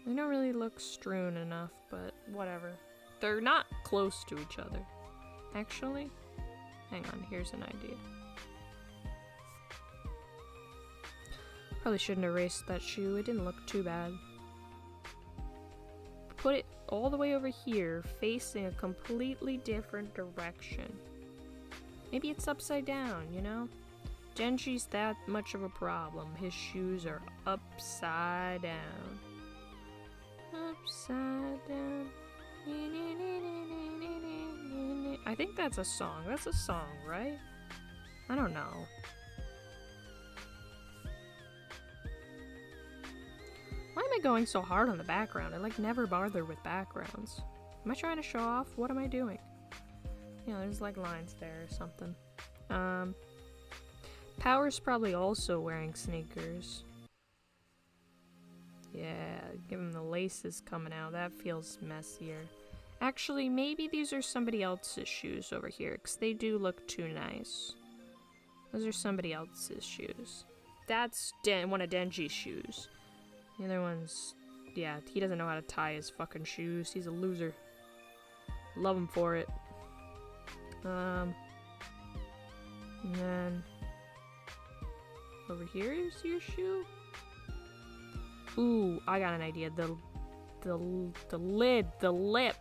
They don't really look strewn enough, but whatever. They're not close to each other. Actually, hang on, here's an idea. Probably shouldn't erase that shoe. It didn't look too bad. Put it all the way over here, facing a completely different direction. Maybe it's upside down, you know? Genji's that much of a problem. His shoes are upside down. Upside down. I think that's a song. That's a song, right? I don't know. Why am I going so hard on the background? I like never bother with backgrounds. Am I trying to show off? What am I doing? Yeah, there's like lines there or something. Power's probably also wearing sneakers. Yeah, give him the laces coming out. That feels messier. Actually, maybe these are somebody else's shoes over here, because they do look too nice. Those are somebody else's shoes. That's one of Denji's shoes. The other one's... yeah, he doesn't know how to tie his fucking shoes. He's a loser. Love him for it. And then... over here is your shoe? Ooh, I got an idea. The lid, the lip,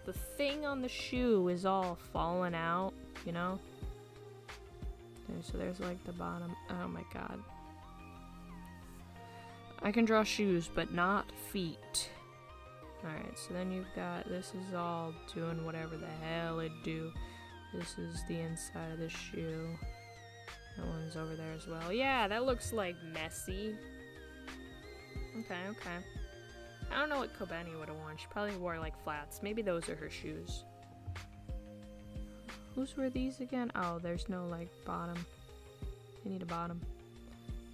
the thing on the shoe is all falling out, you know? Okay, so there's like the bottom. Oh my god. I can draw shoes, but not feet. Alright, so then you've got, this is all doing whatever the hell it do. This is the inside of the shoe. That one's over there as well. Yeah, that looks like messy. Okay, okay. I don't know what Kobeni would have worn. She probably wore like flats. Maybe those are her shoes. Whose were these again? Oh, there's no like bottom. They need a bottom.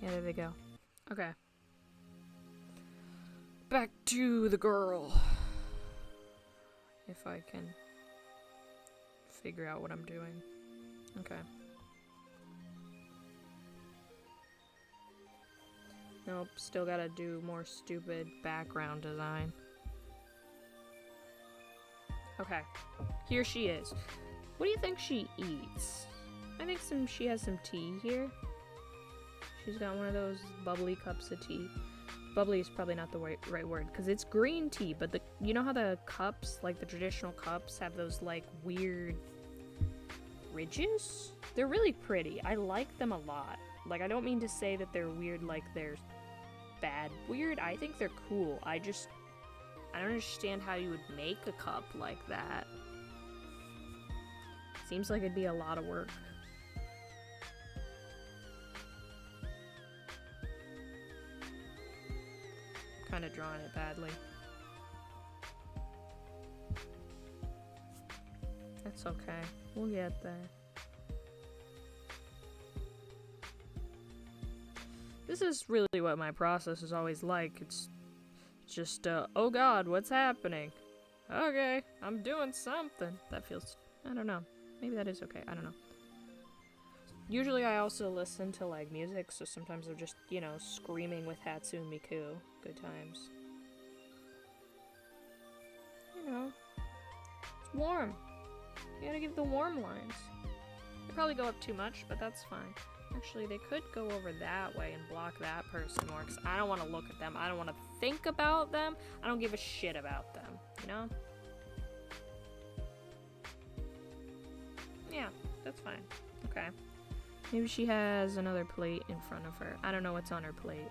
Yeah, there they go. Okay. Back to the girl. If I can figure out what I'm doing. Okay. Nope, still gotta do more stupid background design. Okay, here she is. What do you think she eats? I think she has some tea here. She's got one of those bubbly cups of tea. Bubbly is probably not the right word, because it's green tea, but you know how the cups, like the traditional cups, have those like weird ridges? They're really pretty. I like them a lot. Like, I don't mean to say that they're weird like they're bad weird. I think they're cool. I don't understand how you would make a cup like that. Seems like it'd be a lot of work. Kind of drawing it badly. That's okay. We'll get there. This is really what my process is always like. It's just, oh god, what's happening? Okay, I'm doing something. That feels, I don't know. Maybe that is okay, I don't know. Usually I also listen to, like, music, so sometimes I'm just, you know, screaming with Hatsune Miku. Good times. You know, it's warm. You gotta give the warm lines. They probably go up too much, but that's fine. Actually, they could go over that way and block that person more, because I don't want to look at them. I don't want to think about them. I don't give a shit about them, you know? Yeah, that's fine. Okay. Maybe she has another plate in front of her. I don't know what's on her plate.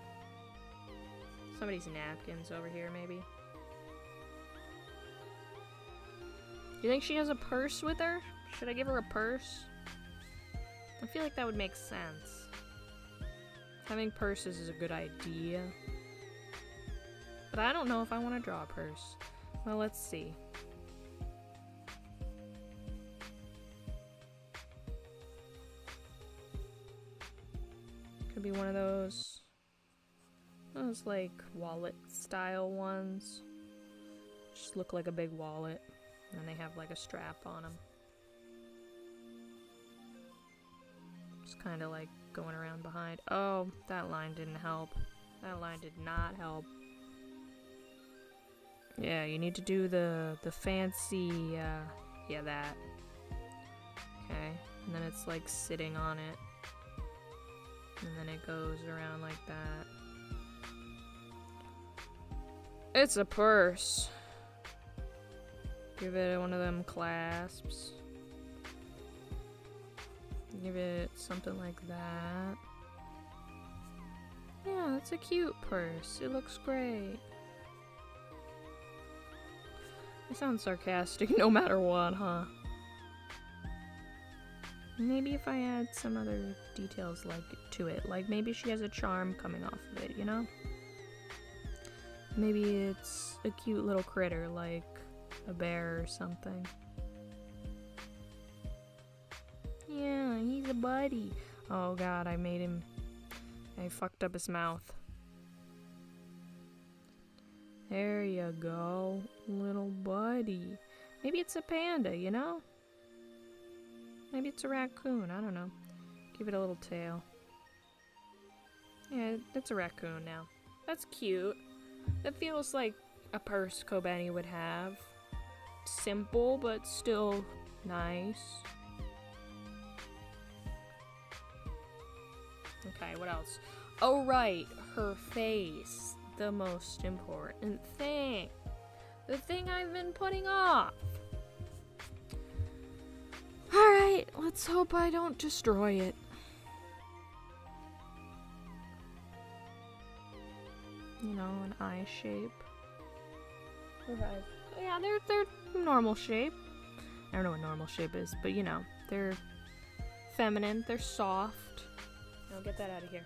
Somebody's napkins over here, maybe. Do you think she has a purse with her? Should I give her a purse? I feel like that would make sense. Having purses is a good idea. But I don't know if I want to draw a purse. Well, let's see. Could be one of those like wallet style ones. Just look like a big wallet. And they have like a strap on them. Just kind of like going around behind. Oh, that line didn't help. That line did not help. Yeah, you need to do the fancy, yeah, that. Okay, and then it's like sitting on it. And then it goes around like that. It's a purse. Give it one of them clasps. Give it something like that. Yeah, that's a cute purse. It looks great. I sound sarcastic no matter what, huh? Maybe if I add some other details like to it, like maybe she has a charm coming off of it, you know? Maybe it's a cute little critter like a bear or something. Yeah, he's a buddy. Oh god, I fucked up his mouth. There you go, little buddy. Maybe it's a panda, you know? Maybe it's a raccoon, I don't know. Give it a little tail. Yeah, it's a raccoon now. That's cute. That feels like a purse Kobeni would have. Simple, but still nice. Okay, what else? Oh right, her face. The most important thing. The thing I've been putting off. Alright, let's hope I don't destroy it. You know, an eye shape. Okay. Yeah, they're normal shape. I don't know what normal shape is, but you know, they're feminine, they're soft. Now get that out of here.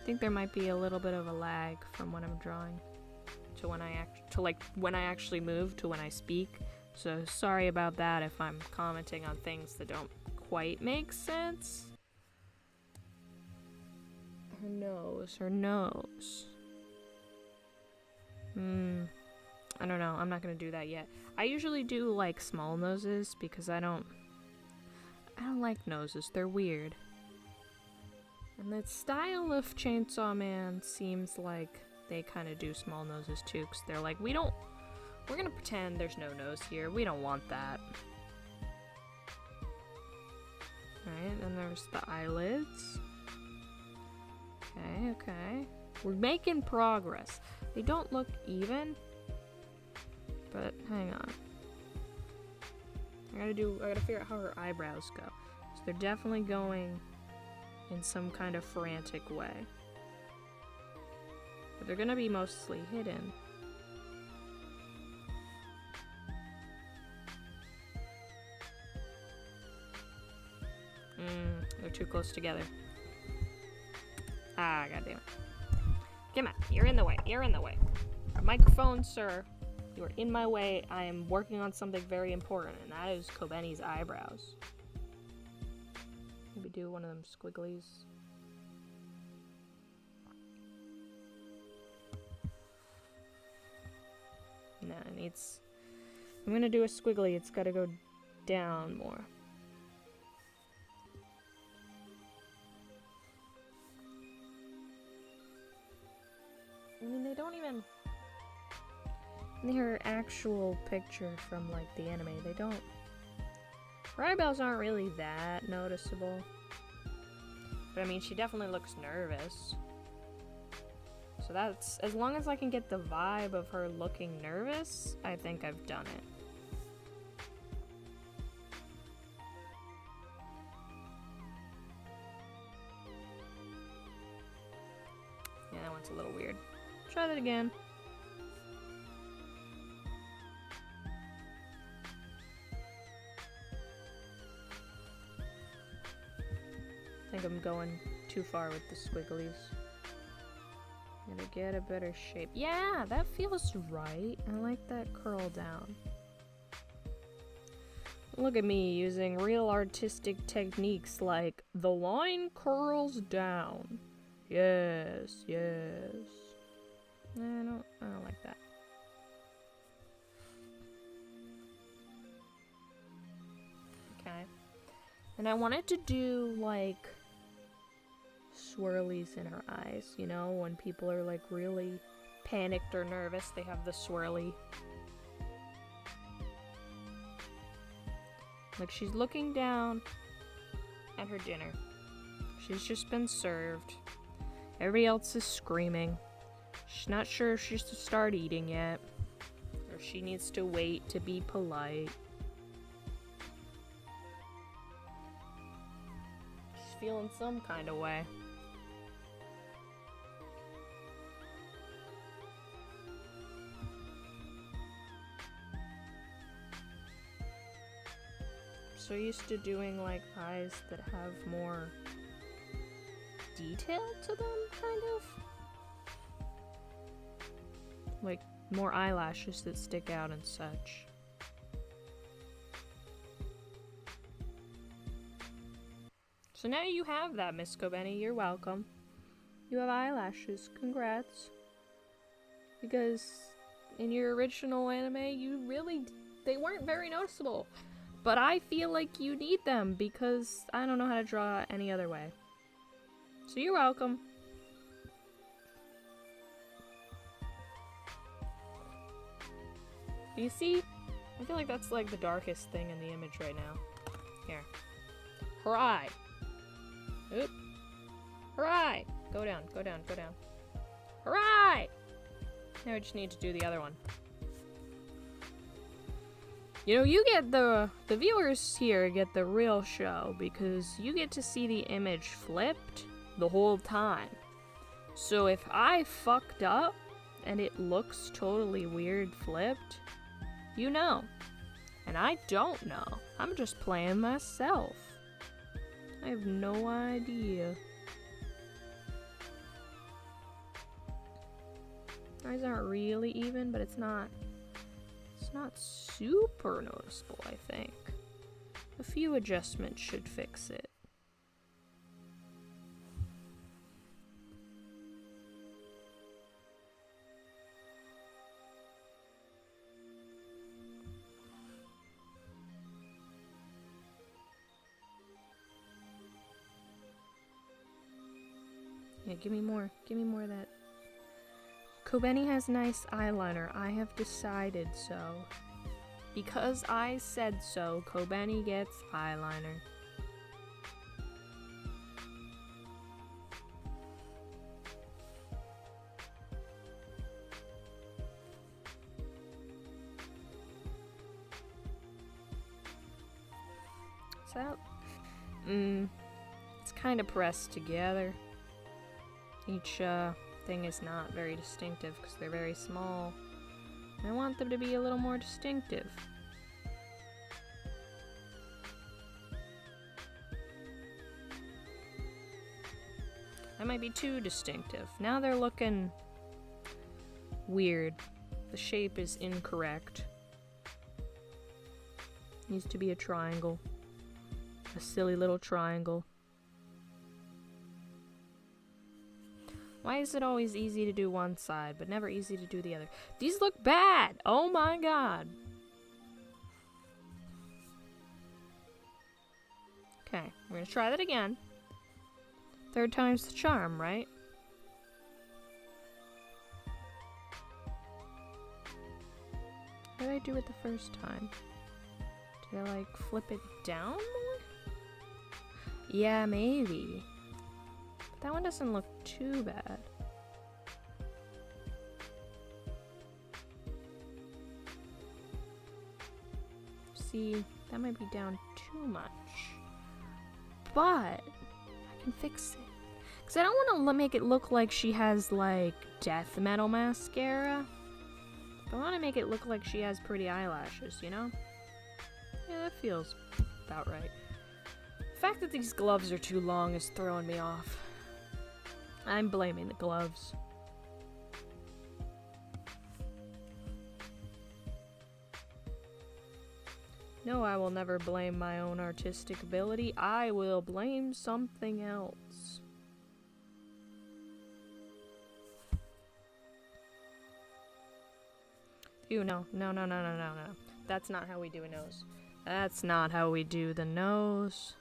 I think there might be a little bit of a lag from when I'm drawing to when when I actually move to when I speak. So sorry about that if I'm commenting on things that don't quite make sense. Her nose. I don't know. I'm not gonna do that yet. I usually do like small noses because I don't like noses. They're weird. And the style of Chainsaw Man seems like they kind of do small noses too, because they're like, we're gonna pretend there's no nose here. We don't want that. Alright, then there's the eyelids. Okay. We're making progress. They don't look even, but hang on. I gotta figure out how her eyebrows go. So they're definitely going in some kind of frantic way. But they're gonna be mostly hidden. They're too close together. Ah, goddamn it. Come on, you're in the way. A microphone, sir. You are in my way. I am working on something very important, and that is Kobeni's eyebrows. Maybe do one of them squigglies. No, it needs... I'm gonna do a squiggly. It's gotta go down more. I mean, they don't even... In her actual picture from, like, the anime, they don't... Her eyebrows aren't really that noticeable. But, I mean, she definitely looks nervous. So that's... As long as I can get the vibe of her looking nervous, I think I've done it. Yeah, that one's a little weird. Try that again. I think I'm going too far with the squigglies. Gotta get a better shape. Yeah, that feels right. I like that curl down. Look at me using real artistic techniques like the line curls down. Yes. I don't like that. Okay. And I wanted to do like swirlies in her eyes, you know, when people are like really panicked or nervous, they have the swirly. Like she's looking down at her dinner. She's just been served. Everybody else is screaming. She's not sure if she should start eating yet, or she needs to wait to be polite. feeling some kind of way. So used to doing like eyes that have more detail to them, kind of. Like more eyelashes that stick out and such. So now you have that, Miss Kobeni. You're welcome. You have eyelashes. Congrats. Because in your original anime, they weren't very noticeable. But I feel like you need them because I don't know how to draw any other way. So you're welcome. You see? I feel like that's like the darkest thing in the image right now. Here. Hooray! Oop. Hooray! Go down, go down, go down. Hooray! Now I just need to do the other one. You know, you get the viewers here get the real show because you get to see the image flipped the whole time. So if I fucked up and it looks totally weird flipped, you know. And I don't know. I'm just playing myself. I have no idea. Eyes aren't really even, but it's not super noticeable, I think. A few adjustments should fix it. Yeah, give me more of that. Kobeni has nice eyeliner. I have decided so. Because I said so, Kobeni gets eyeliner. So, it's kind of pressed together. Each thing is not very distinctive because they're very small. I want them to be a little more distinctive. That might be too distinctive. Now they're looking weird. The shape is incorrect. Needs to be a triangle. A silly little triangle. Why is it always easy to do one side, but never easy to do the other? These look bad! Oh my god! Okay, we're gonna try that again. Third time's the charm, right? How did I do it the first time? Did I, like, flip it down more? Yeah, maybe. That one doesn't look too bad. See, that might be down too much. But I can fix it. Because I don't want to make it look like she has, like, death metal mascara. I want to make it look like she has pretty eyelashes, you know? Yeah, that feels about right. The fact that these gloves are too long is throwing me off. I'm blaming the gloves. No, I will never blame my own artistic ability. I will blame something else. Ew, no. That's not how we do a nose. That's not how we do the nose.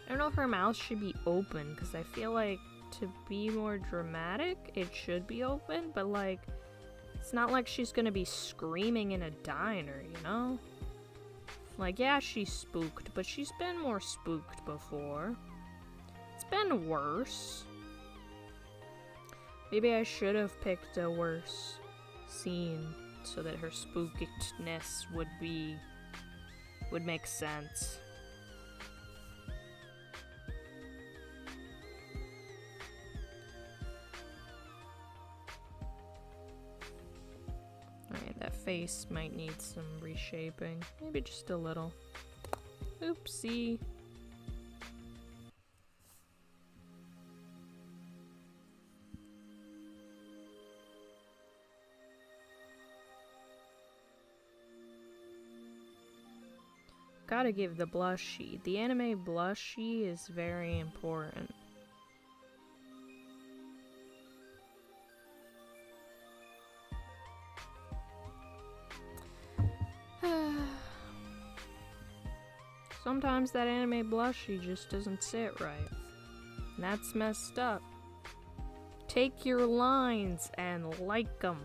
I don't know if her mouth should be open, because I feel like to be more dramatic, it should be open, but like, it's not like she's gonna be screaming in a diner, you know? Like, yeah, she's spooked, but she's been more spooked before. It's been worse. Maybe I should have picked a worse scene so that her spookiness would make sense. Alright, that face might need some reshaping. Maybe just a little. Oopsie. Gotta give the blushy. The anime blushy is very important. Sometimes that anime blushy just doesn't sit right. And that's messed up. Take your lines and like them.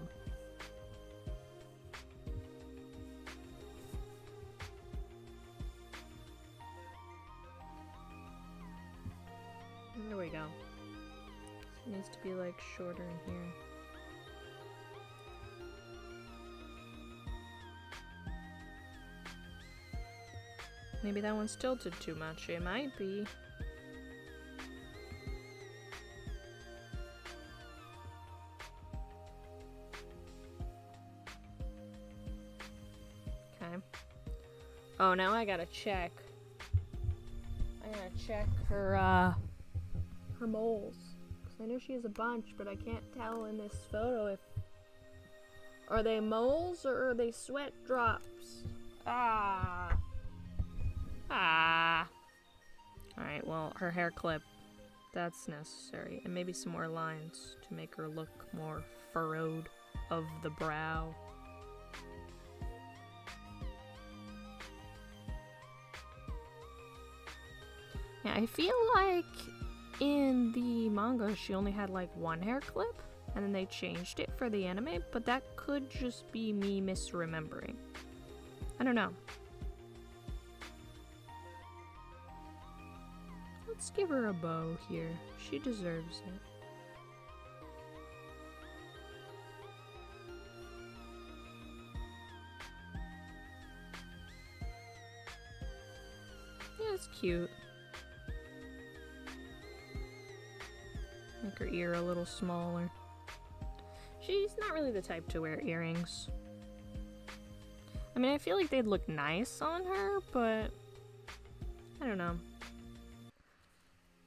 There we go. It needs to be like shorter in here. Maybe that one's tilted too much. It might be. Okay. Oh, now I gotta check. I gotta check her moles. Because I know she has a bunch, but I can't tell in this photo if... Are they moles or are they sweat drops? Ah. Alright, well, her hair clip. That's necessary. And maybe some more lines to make her look more furrowed of the brow. Yeah, I feel like in the manga she only had like one hair clip, and then they changed it for the anime, but that could just be me misremembering. I don't know. Let's give her a bow here. She deserves it. Yeah, it's cute. Make her ear a little smaller. She's not really the type to wear earrings. I mean, I feel like they'd look nice on her, but I don't know.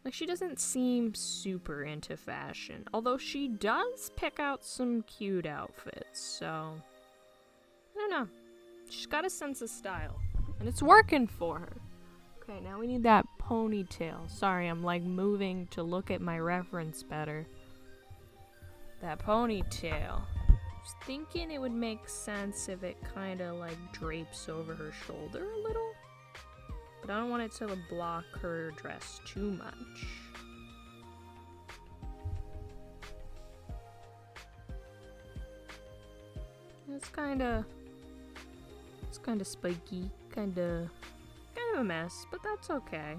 Like, she doesn't seem super into fashion, although she does pick out some cute outfits, so I don't know. She's got a sense of style, and it's working for her. Okay, now we need that ponytail. Sorry, I'm like moving to look at my reference better. That ponytail. I was thinking it would make sense if it kind of like drapes over her shoulder a little. But I don't want it to block her dress too much. It's kind of spiky, kind of a mess, but that's okay.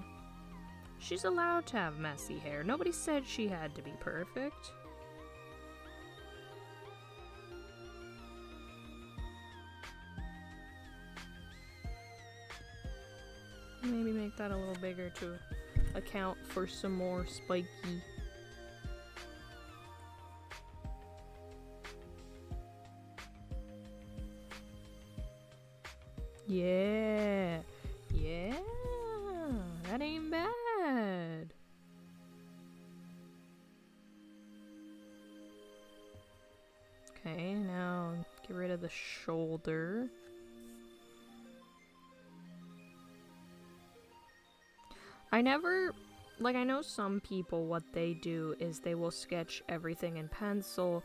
She's allowed to have messy hair. Nobody said she had to be perfect. Maybe make that a little bigger to account for some more spiky. Yeah. Yeah. That ain't bad. Okay, now get rid of the shoulder. I know some people, what they do is they will sketch everything in pencil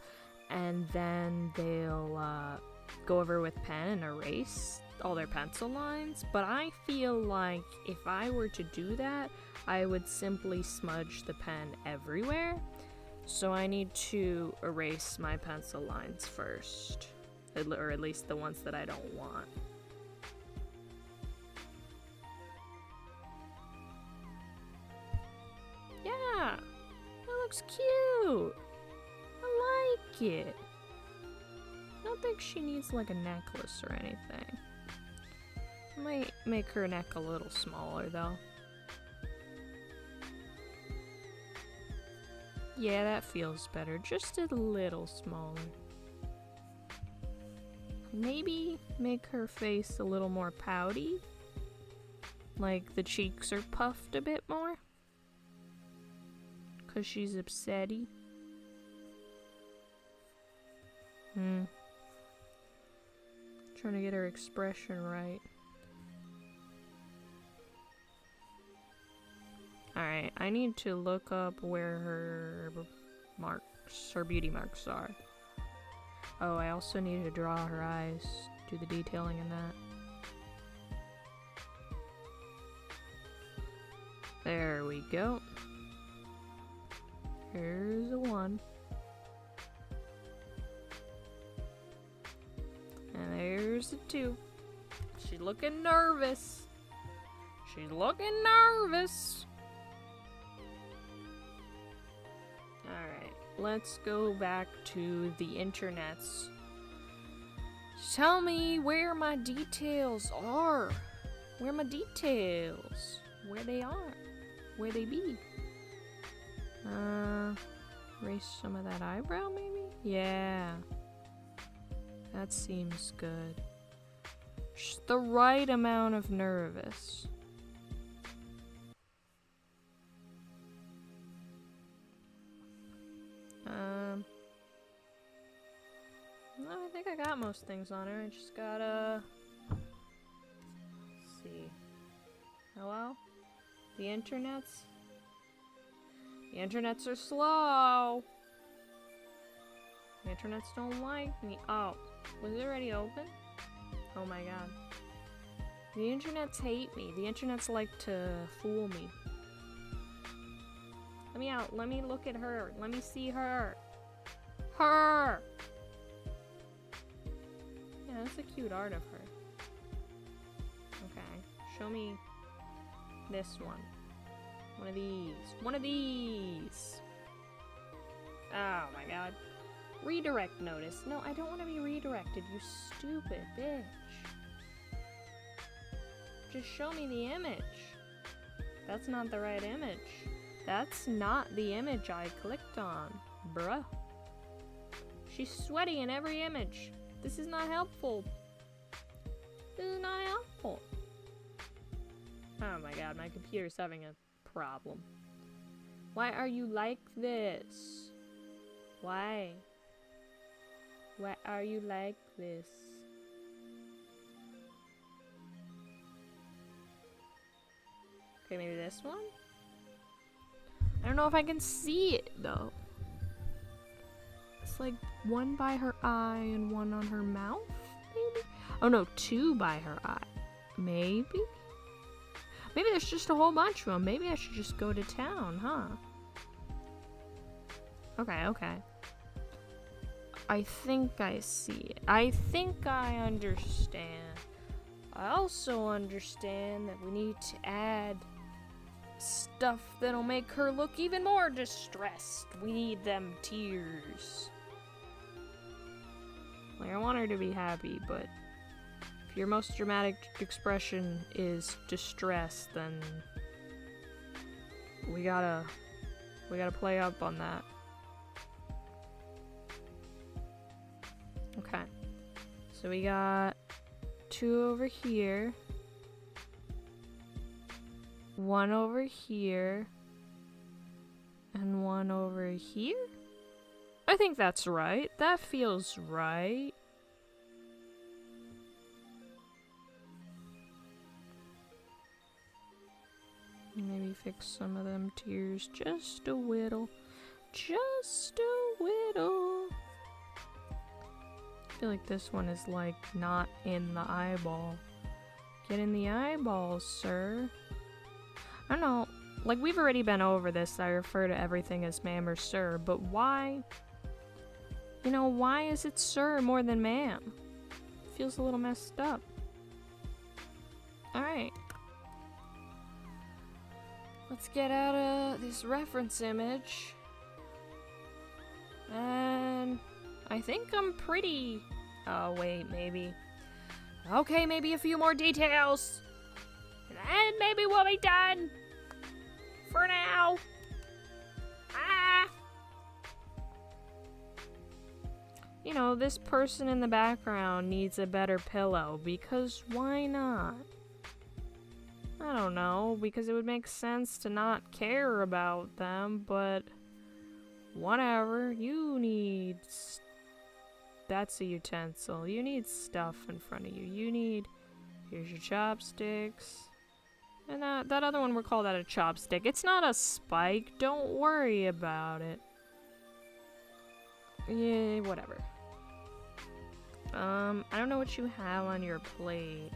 and then they'll go over with pen and erase all their pencil lines, but I feel like if I were to do that, I would simply smudge the pen everywhere, so I need to erase my pencil lines first, or at least the ones that I don't want. like it. I don't think she needs like a necklace or anything. I might make her neck a little smaller though. Yeah, that feels better. Just a little smaller. Maybe make her face a little more pouty. Like the cheeks are puffed a bit more. 'Cause she's upsetty. Trying to get her expression right. Alright, I need to look up where her marks, her beauty marks are. Oh, I also need to draw her eyes, do the detailing in that. There we go. Here's a 1. And there's a 2. She's looking nervous. She's looking nervous. Alright, let's go back to the internets. Tell me where my details are. Where my details? Where they are. Where they be. Erase some of that eyebrow maybe? Yeah. That seems good. Just the right amount of nervous. No, I think I got most things on her. I just gotta... Let's see. Hello? The internets? The internets are slow. The internets don't like me. Oh, was it already open? Oh my god. The internets hate me. The internets like to fool me. Let me out. Let me look at her. Let me see her. Her! Yeah, that's a cute art of her. Okay. Show me this one. One of these. One of these! Oh my god. Redirect notice. No, I don't want to be redirected, you stupid bitch. Just show me the image. That's not the right image. That's not the image I clicked on, bruh. She's sweaty in every image. This is not helpful. This is not helpful. Oh my god, my computer's having a problem. Why are you like this? Why? Why are you like this? Okay, maybe this one? I don't know if I can see it, though. It's like one by her eye and one on her mouth, maybe? Oh no, 2 by her eye. Maybe? Maybe there's just a whole bunch of them. Maybe I should just go to town, huh? Okay, okay. I think I see it. I think I understand. I also understand that we need to add stuff that'll make her look even more distressed. We need them tears. Like, I want her to be happy, but if your most dramatic expression is distress, then we gotta play up on that. Okay. So we got 2 over here. 1 over here. And 1 over here? I think that's right. That feels right. Maybe fix some of them tears just a whittle. Just a whittle. I feel like this one is like not in the eyeball. Get in the eyeball, sir. I don't know. Like, we've already been over this. I refer to everything as ma'am or sir, but why? You know, why is it sir more than ma'am? Feels a little messed up. Alright. Let's get out of this reference image. And I think I'm pretty... Oh, wait, maybe. Okay, maybe a few more details. And maybe we'll be done. For now. You know, this person in the background needs a better pillow, because why not? I don't know, because it would make sense to not care about them, but whatever. You need... That's a utensil. You need stuff in front of you. You need... Here's your chopsticks. And that other one, we'll call that a chopstick. It's not a spike. Don't worry about it. Yeah, whatever. I don't know what you have on your plate.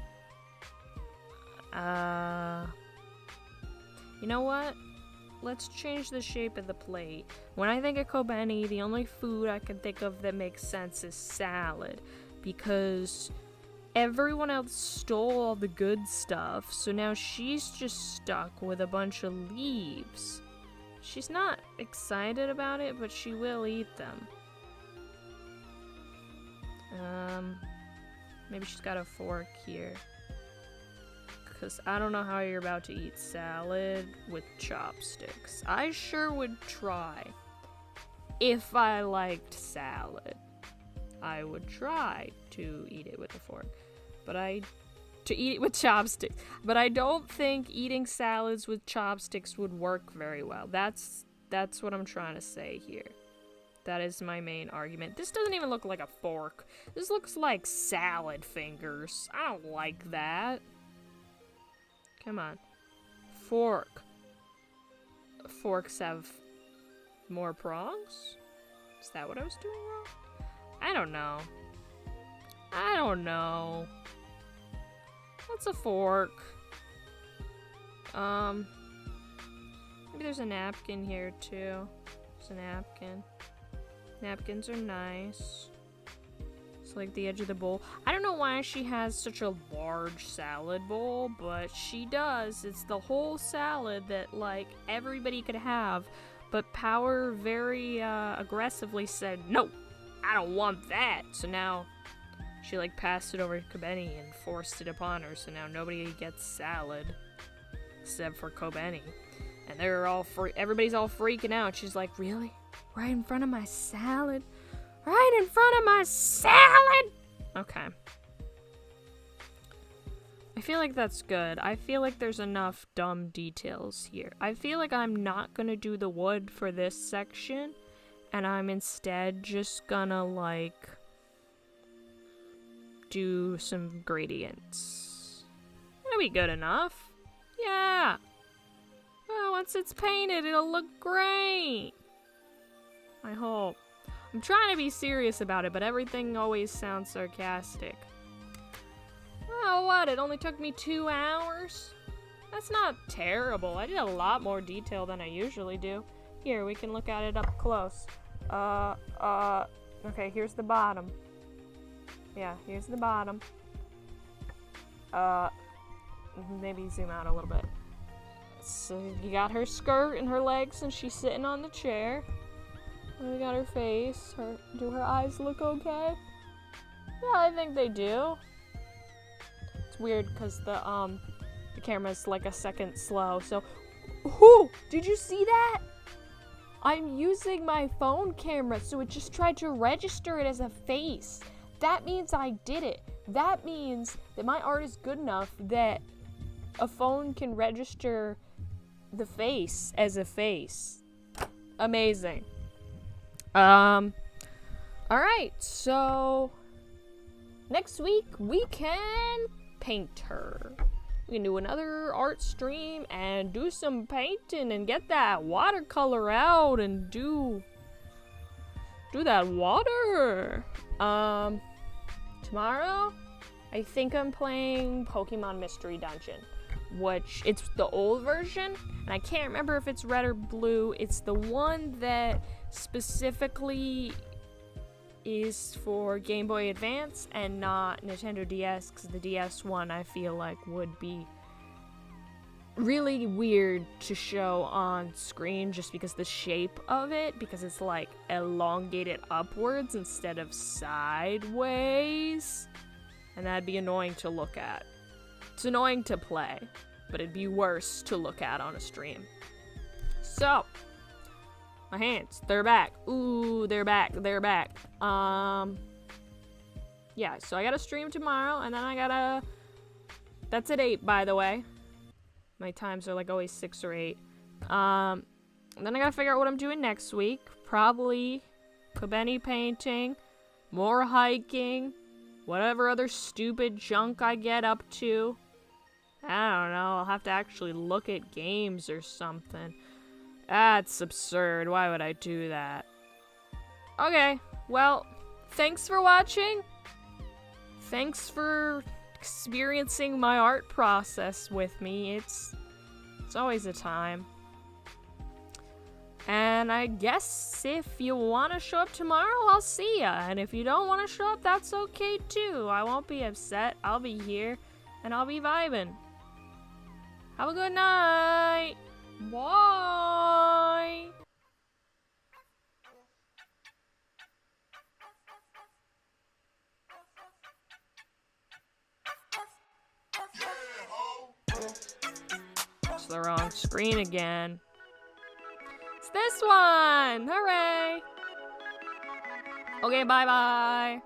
You know what? Let's change the shape of the plate. When I think of Kobeni, the only food I can think of that makes sense is salad. Because everyone else stole all the good stuff, so now she's just stuck with a bunch of leaves. She's not excited about it, but she will eat them. Maybe she's got a fork here. Because I don't know how you're about to eat salad with chopsticks. I sure would try. If I liked salad, I would try to eat it with a fork. To eat it with chopsticks. But I don't think eating salads with chopsticks would work very well. That's what I'm trying to say here. That is my main argument. This doesn't even look like a fork. This looks like salad fingers. I don't like that. Come on. Fork. Forks have more prongs? Is that what I was doing wrong? I don't know. I don't know. That's a fork. Maybe there's a napkin here too. There's a napkin. Napkins are nice. It's like the edge of the bowl. I don't know why she has such a large salad bowl, but she does. It's the whole salad that, like, everybody could have, but Power very aggressively said, "No, I don't want that." So now she, like, passed it over to Kobeni and forced it upon her, so now nobody gets salad except for Kobeni. And they're all everybody's all freaking out. She's like, "Really? Right in front of my salad? Right in front of my salad?" Okay. I feel like that's good. I feel like there's enough dumb details here. I feel like I'm not gonna do the wood for this section, and I'm instead just gonna, like, do some gradients. That'll be good enough. Yeah. Well, once it's painted, it'll look great. I hope. I'm trying to be serious about it, but everything always sounds sarcastic. Well, what? It only took me 2 hours? That's not terrible. I did a lot more detail than I usually do. Here, we can look at it up close. Okay, here's the bottom. Yeah, here's the bottom. Maybe zoom out a little bit. So you got her skirt and her legs, and she's sitting on the chair. And we got her face. Do her eyes look okay? Yeah, I think they do. It's weird because the camera's like a second slow. So, whoo! Did you see that? I'm using my phone camera, so it just tried to register it as a face. That means I did it. That means that my art is good enough that a phone can register the face as a face. Amazing. Alright, so next week we can paint her. We can do another art stream and do some painting and get that watercolor out and do that water. Tomorrow, I think I'm playing Pokemon Mystery Dungeon, which it's the old version, and I can't remember if it's red or blue. It's the one that specifically is for Game Boy Advance and not Nintendo DS, because the DS one I feel like would be really weird to show on screen just because the shape of it, because it's like elongated upwards instead of sideways. And that'd be annoying to look at. It's annoying to play, but it'd be worse to look at on a stream. So, my hands, they're back. Ooh, they're back. Yeah, so I gotta stream tomorrow, and then I gotta... That's at 8, by the way. My times are like always 6 or 8. And then I gotta figure out what I'm doing next week. Probably Kobeni painting, more hiking, whatever other stupid junk I get up to. I don't know, I'll have to actually look at games or something. That's absurd, why would I do that? Okay, well, thanks for watching. Thanks for experiencing my art process with me. It's always a time. And I guess if you want to show up tomorrow, I'll see ya. And if you don't want to show up, that's okay too. I won't be upset. I'll be here and I'll be vibing. Have a good night. Bye. It's the wrong screen again. It's this one! Hooray! Okay, bye-bye.